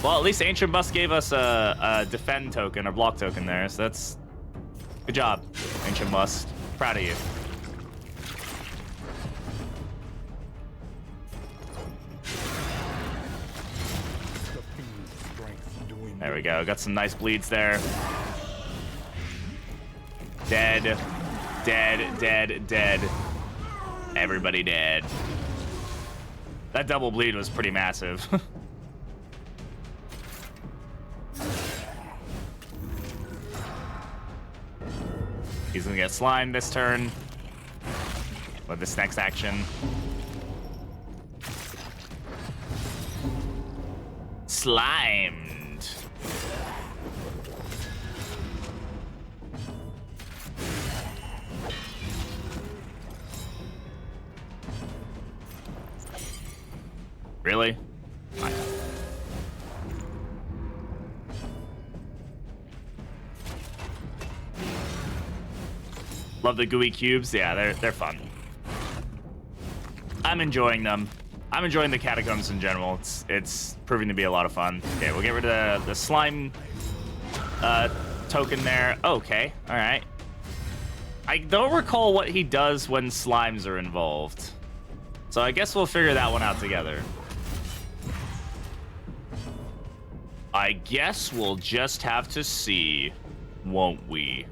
Well, at least Ancient Bust gave us a defend token or block token there, so that's good job, Ancient Bust. Proud of you. There we go. Got some nice bleeds there. Dead. Dead. Dead. Dead. Everybody dead. That double bleed was pretty massive. He's gonna get slimed this turn with this next action. Slimed. Really? Fine. Love the gooey cubes. Yeah, they're fun. I'm enjoying them. I'm enjoying the Catacombs in general. It's proving to be a lot of fun. Okay, we'll get rid of the slime token there. Okay, all right. I don't recall what he does when slimes are involved, so I guess we'll figure that one out together. I guess we'll just have to see, won't we?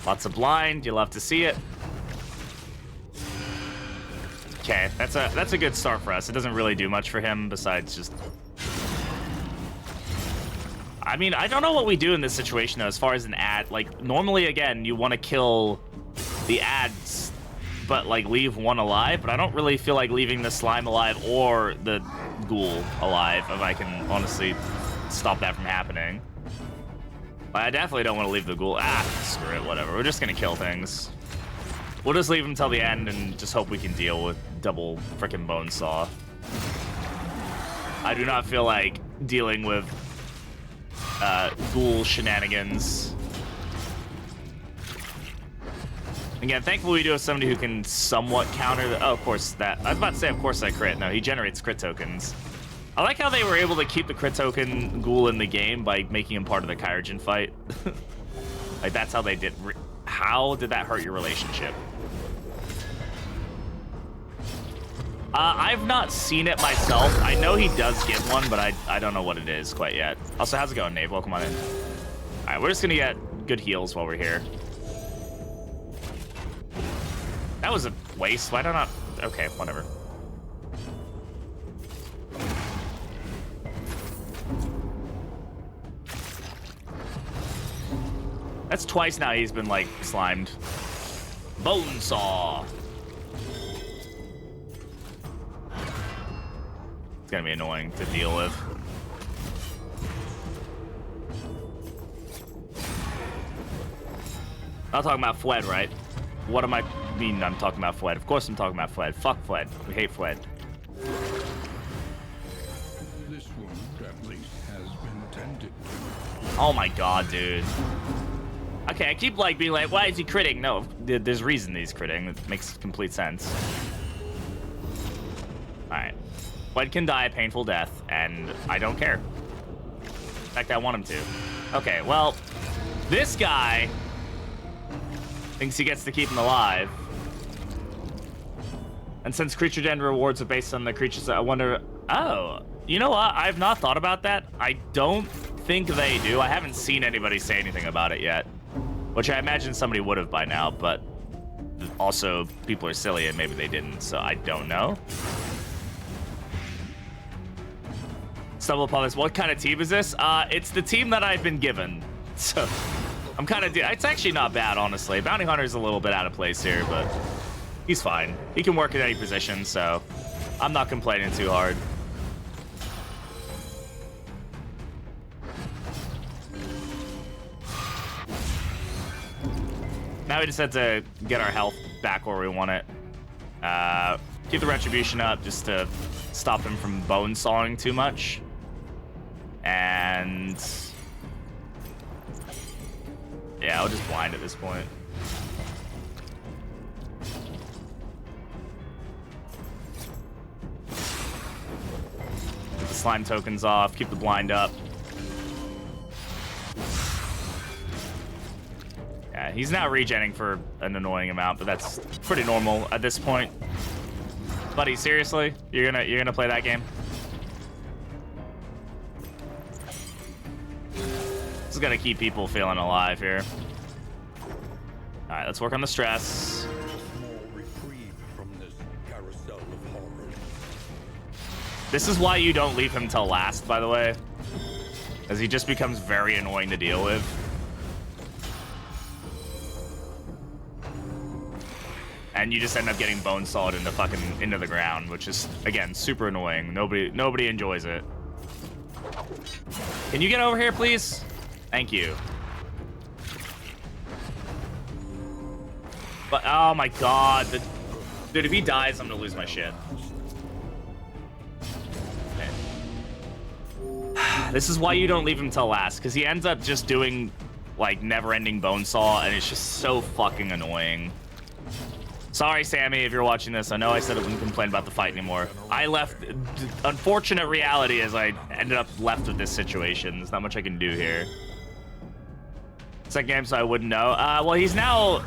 Lots of blind, you'll have to see it. Okay, that's a good start for us. It doesn't really do much for him besides just... I mean, I don't know what we do in this situation, though, as far as an ad. Like, normally, again, you want to kill the ads, but, like, leave one alive. But I don't really feel like leaving the slime alive or the ghoul alive, if I can honestly stop that from happening. But I definitely don't want to leave the ghoul. Ah, screw it, whatever. We're just going to kill things. We'll just leave him till the end and just hope we can deal with double frickin' bone saw. I do not feel like dealing with ghoul shenanigans. Again, thankfully we do have somebody who can somewhat counter the... Oh, of course, that... I was about to say, of course I crit. No, he generates crit tokens. I like how they were able to keep the crit token ghoul in the game by making him part of the Kyogen fight. Like, that's how they did... How did that hurt your relationship? I've not seen it myself. I know he does get one, but I don't know what it is quite yet. Also, how's it going, Nave? Welcome on in. All right, we're just gonna get good heals while we're here. That was a waste. Why don't I... Okay, whatever. That's twice now he's been, like, slimed. Bone saw. It's gonna be annoying to deal with. I'm talking about Fled, right? What am I mean I'm talking about Fled? Of course I'm talking about Fled. Fuck Fled. We hate Fled. This wound, at least, has been tended to. Oh my god, dude. Okay, I keep like being like, why is he critting? No, there's reason he's critting. It makes complete sense. Alright. Bud can die a painful death, and I don't care. In fact, I want him to. Okay, well, this guy thinks he gets to keep him alive. And since creature gen rewards are based on the creatures, I wonder... Oh, you know what? I've not thought about that. I don't think they do. I haven't seen anybody say anything about it yet. Which I imagine somebody would have by now, but also people are silly and maybe they didn't, so I don't know. Stumble upon this. What kind of team is this? It's the team that I've been given. So I'm kind of... It's actually not bad, honestly. Bounty Hunter's a little bit out of place here, but he's fine. He can work at any position, so I'm not complaining too hard. Now we just have to get our health back where we want it. Keep the retribution up just to stop him from bone sawing too much. And yeah, I'll just blind at this point. Get the slime tokens off, keep the blind up. Yeah, he's now regenning for an annoying amount, but that's pretty normal at this point. Buddy, seriously? You're gonna play that game? This is gonna keep people feeling alive here. Alright, let's work on the stress. More reprieve from this carousel of horrors. This is why you don't leave him till last, by the way. As he just becomes very annoying to deal with. And you just end up getting bone sawed into the ground, which is, again, super annoying. Nobody enjoys it. Can you get over here, please? Thank you. But oh my god, dude, if he dies, I'm gonna lose my shit. Okay. This is why you don't leave him till last, because he ends up just doing like never-ending bone saw, and it's just so fucking annoying. Sorry, Sammy, if you're watching this. I know I said I wouldn't complain about the fight anymore. I left. Unfortunate reality is I ended up left with this situation. There's not much I can do here. Second game, so I wouldn't know. Well, he's now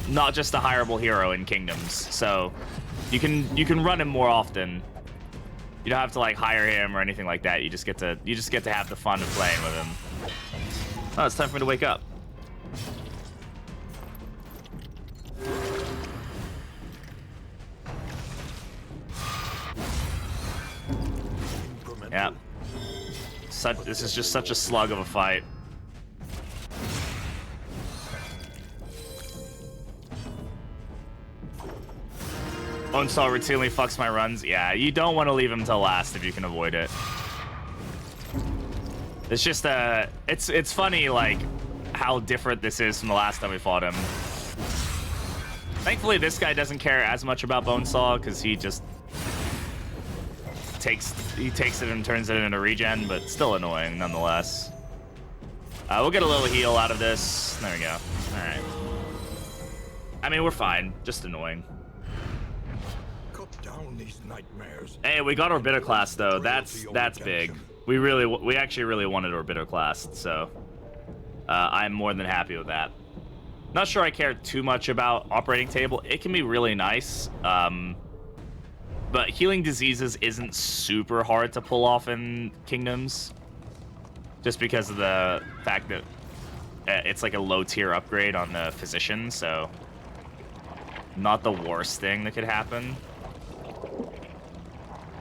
not just a hireable hero in Kingdoms, so you can run him more often. You don't have to like hire him or anything like that. You just get to have the fun of playing with him. Oh, it's time for me to wake up. Yeah. This is just such a slug of a fight. Bone saw routinely fucks my runs. Yeah, you don't want to leave him till last if you can avoid it. It's just it's funny like how different this is from the last time we fought him. Thankfully, this guy doesn't care as much about bone saw because he just takes it and turns it into regen, but still annoying nonetheless. We'll get a little heal out of this. There we go. All right. I mean, we're fine. Just annoying. Cut down these nightmares. Hey, we got Orbiter class though. That's big. We actually really wanted Orbiter class, so I'm more than happy with that. Not sure I care too much about operating table. It can be really nice. But healing diseases isn't super hard to pull off in Kingdoms. Just because of the fact that it's like a low tier upgrade on the physician, so not the worst thing that could happen.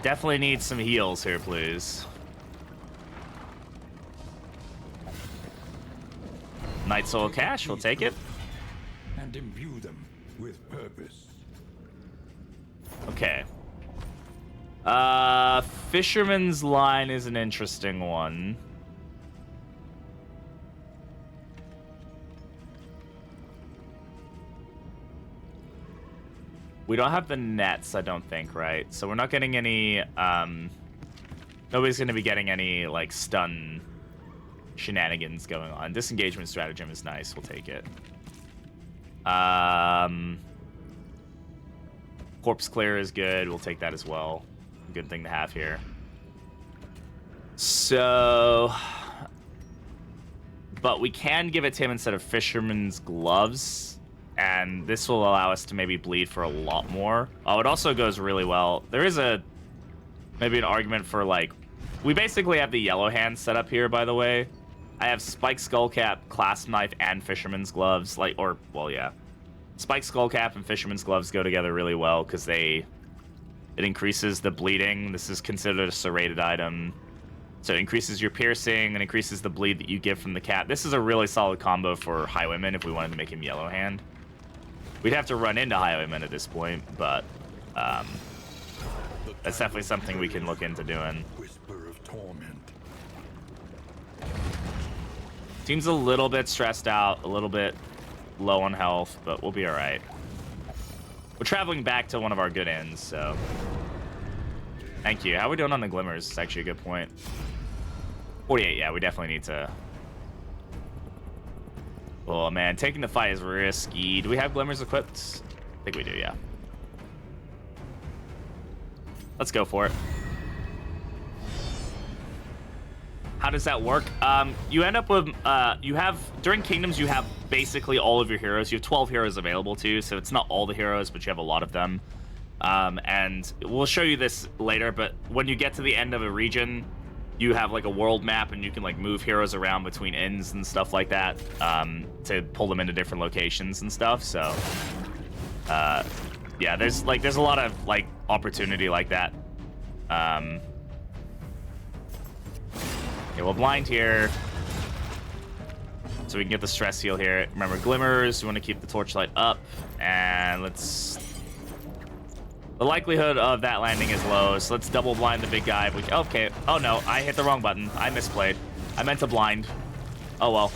Definitely need some heals here, please. Night Soul Cash, we'll take it. And imbue them with purpose. Okay. Fisherman's Line is an interesting one. We don't have the nets, I don't think, right? So we're not getting any, nobody's gonna be getting any, like, stun shenanigans going on. Disengagement stratagem is nice, we'll take it. Corpse Clear is good, we'll take that as well. good thing to have here. So, but we can give it to him instead of fisherman's gloves, and this will allow us to maybe bleed for a lot more. Oh, it also goes really well. There is maybe an argument for, like, we basically have the yellow hand set up here, by the way. I have spiked skullcap, clasp knife, and fisherman's gloves. Spiked skullcap and fisherman's gloves go together really well because it increases the bleeding. This is considered a serrated item. So it increases your piercing and increases the bleed that you get from the cap. This is a really solid combo for Highwayman if we wanted to make him yellow hand. We'd have to run into Highwayman at this point, but that's definitely something we can look into doing. Whisper of torment. Seems a little bit stressed out, a little bit low on health, but we'll be all right. We're traveling back to one of our good ends, so... Thank you. How are we doing on the glimmers? It's actually a good point. 48, yeah, we definitely need to... Oh, man, taking the fight is risky. Do we have glimmers equipped? I think we do, yeah. Let's go for it. How does that work? You end up with, during Kingdoms, you have basically all of your heroes. You have 12 heroes available to you, so it's not all the heroes, but you have a lot of them. And we'll show you this later, but when you get to the end of a region, you have like a world map, and you can like move heroes around between inns and stuff like that, to pull them into different locations and stuff. So, yeah, there's a lot of like opportunity like that. Okay, we'll blind here, so we can get the stress heal here. Remember, glimmers, we want to keep the torchlight up, and let's... The likelihood of that landing is low, so let's double blind the big guy. Okay, oh no, I hit the wrong button. I misplayed. I meant to blind. Oh well.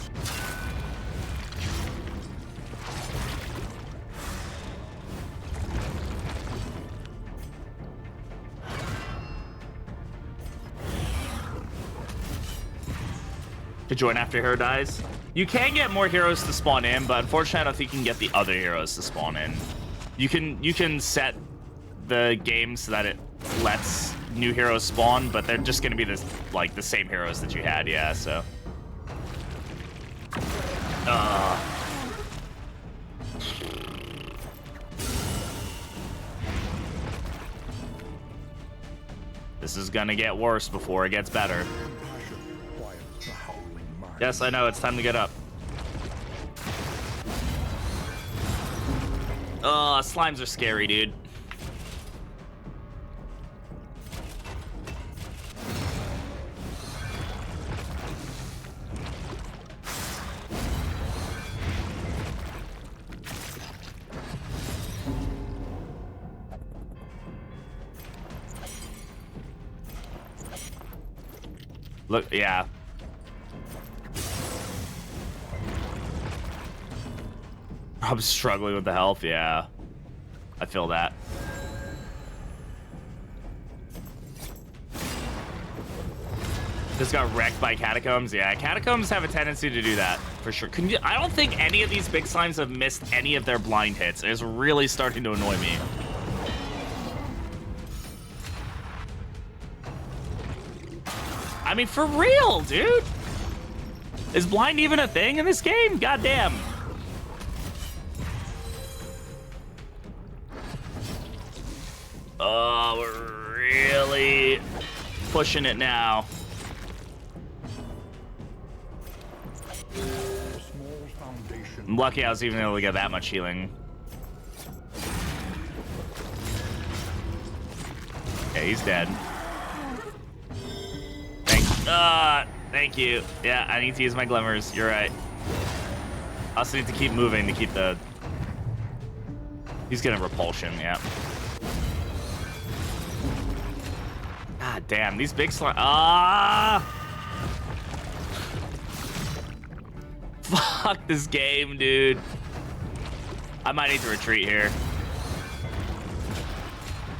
To join after hero dies. You can get more heroes to spawn in, but unfortunately I don't think you can get the other heroes to spawn in. You can set the game so that it lets new heroes spawn, but they're just gonna be the same heroes that you had, yeah, so. This is gonna get worse before it gets better. Yes, I know, it's time to get up. Slimes are scary, dude. Look, yeah. I'm struggling with the health, yeah. I feel that. Just got wrecked by Catacombs. Yeah, Catacombs have a tendency to do that, for sure. I don't think any of these big slimes have missed any of their blind hits. It's really starting to annoy me. I mean, for real, dude. Is blind even a thing in this game? Goddamn. Oh, we're really pushing it now. I'm lucky I was even able to get that much healing. Okay, he's dead. Thank you. Yeah, I need to use my glimmers. You're right. I also need to keep moving to keep the... He's getting repulsion, yeah. God damn, these big slime... Fuck this game, dude. I might need to retreat here.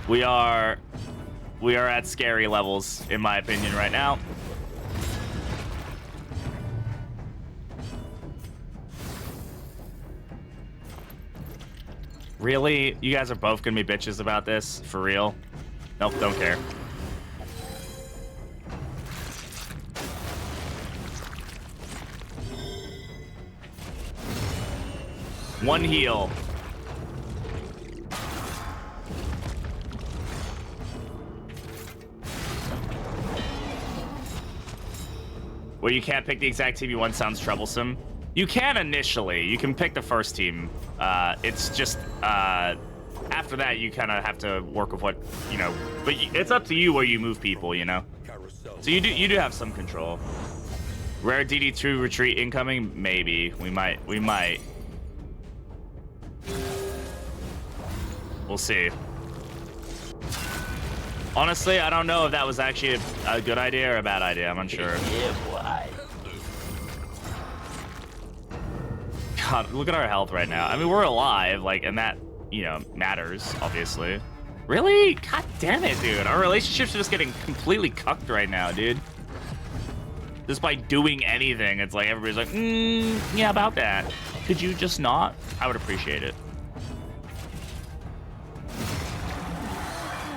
We are at scary levels, in my opinion, right now. Really? You guys are both gonna be bitches about this? For real? Nope, don't care. One heal. Where you can't pick the exact team you want sounds troublesome. You can initially. You can pick the first team. It's just after that you kind of have to work with what, you know. But it's up to you where you move people, you know. So you do have some control. Rare ddII retreat incoming? Maybe. We might. We'll see. Honestly, I don't know if that was actually a good idea or a bad idea. I'm unsure. Yeah, boy. God, look at our health right now. I mean, we're alive, like, and that, you know, matters, obviously. Really? God damn it, dude. Our relationship's just getting completely cucked right now, dude. Just by doing anything, it's like everybody's like, yeah, about that. Could you just not? I would appreciate it.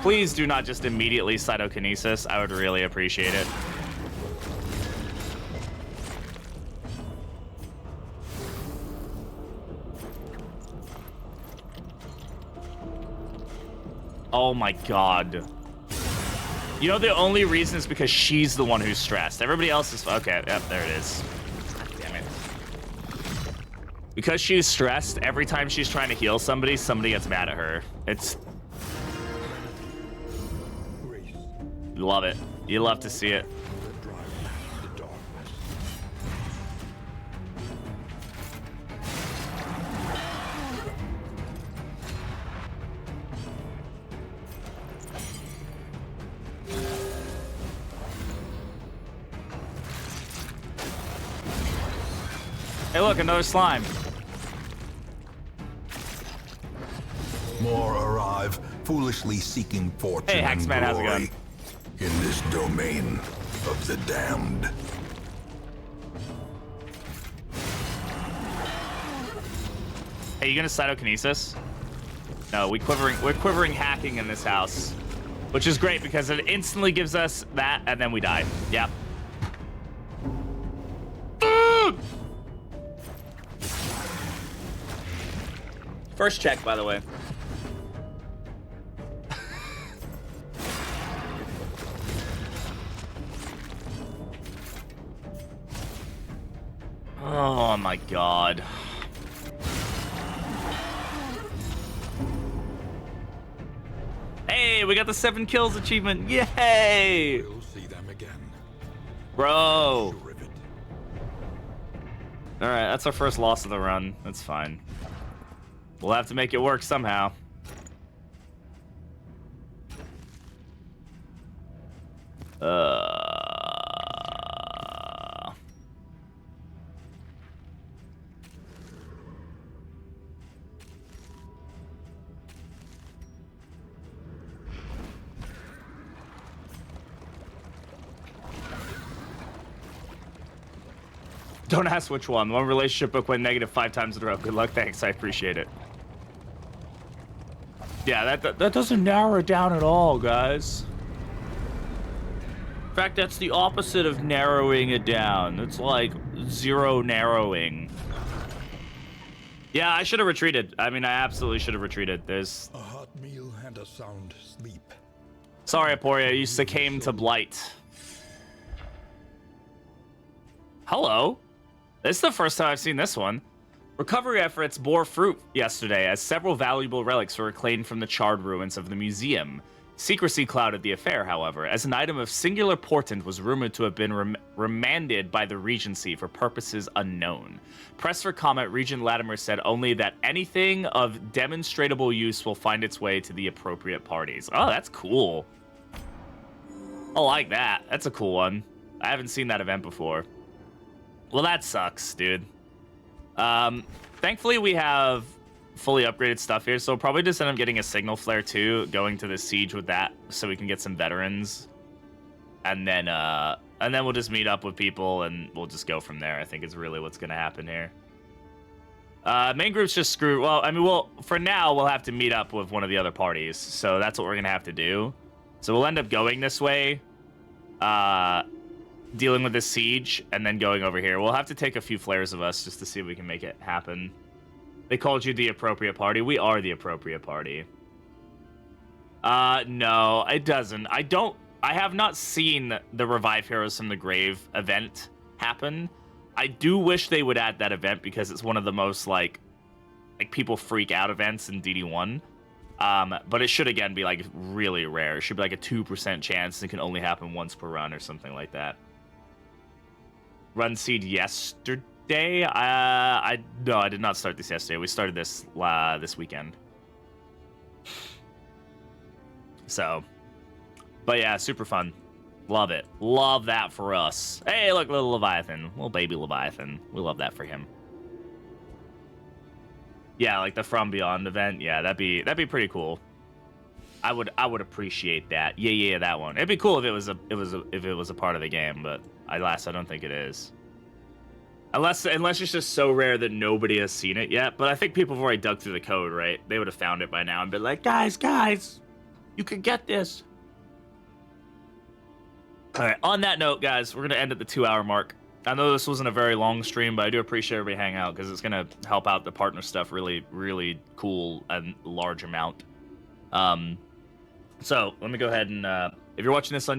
Please do not just immediately cytokinesis. I would really appreciate it. Oh my god. You know, the only reason is because she's the one who's stressed. Everybody else is... Okay, yep, there it is. God damn it. Because she's stressed, every time she's trying to heal somebody, somebody gets mad at her. It's... You love it. You love to see it. Hey, look, another slime. More arrive, foolishly seeking fortune Hey, Hacksman, and how's it glory going? in this domain of the damned. Hey, you gonna cytokinesis? No, we're quivering hacking in this house, which is great because it instantly gives us that, and then we die. Yep. First check, by the way. Oh my god. Hey, we got the 7 kills achievement. Yay! We'll see them again. Bro. Rivet. Alright, that's our first loss of the run. That's fine. We'll have to make it work somehow. Don't ask which one. One relationship book went negative 5 times in a row. Good luck. Thanks. I appreciate it. Yeah, that doesn't narrow it down at all, guys. In fact, that's the opposite of narrowing it down. It's like 0 narrowing. Yeah, I should have retreated. I mean, I absolutely should have retreated. There's... A hot meal and a sound sleep. Sorry, Aporia. You succumbed to blight. Hello. This is the first time I've seen this one. Recovery efforts bore fruit yesterday as several valuable relics were reclaimed from the charred ruins of the museum. Secrecy clouded the affair, however, as an item of singular portent was rumored to have been remanded by the Regency for purposes unknown. Pressed for comment, Regent Latimer said only that anything of demonstrable use will find its way to the appropriate parties. Oh, that's cool. I like that. That's a cool one. I haven't seen that event before. Well, that sucks, dude. Thankfully, we have fully upgraded stuff here, so we'll probably just end up getting a signal flare too, going to the siege with that, so we can get some veterans, and then we'll just meet up with people and we'll just go from there. I think is really what's gonna happen here. Main group's just screwed. Well, I mean, for now we'll have to meet up with one of the other parties, so that's what we're gonna have to do. So we'll end up going this way, dealing with the siege, and then going over here. We'll have to take a few flares of us just to see if we can make it happen. They called you the appropriate party. We are the appropriate party. No, it doesn't. I have not seen the Revive Heroes from the Grave event happen. I do wish they would add that event because it's one of the most, like people freak out events in DD1. But it should, again, be, like, really rare. It should be, like, a 2% chance. It can only happen once per run or something like that. Run seed yesterday? No, I did not start this yesterday. We started this this weekend. So, but yeah, super fun. Love it. Love that for us. Hey, look, little Leviathan. Little baby Leviathan. We love that for him. Yeah, like the From Beyond event. Yeah, that'd be pretty cool. I would appreciate that. Yeah, that one. It'd be cool if it was a part of the game, but I don't think it is. Unless it's just so rare that nobody has seen it yet. But I think people have already dug through the code, right? They would have found it by now and been like, guys, you could get this. All right, on that note, guys, we're going to end at the 2-hour mark. I know this wasn't a very long stream, but I do appreciate everybody hanging out because it's going to help out the partner stuff really, really cool and large amount. So let me go ahead and if you're watching this on YouTube,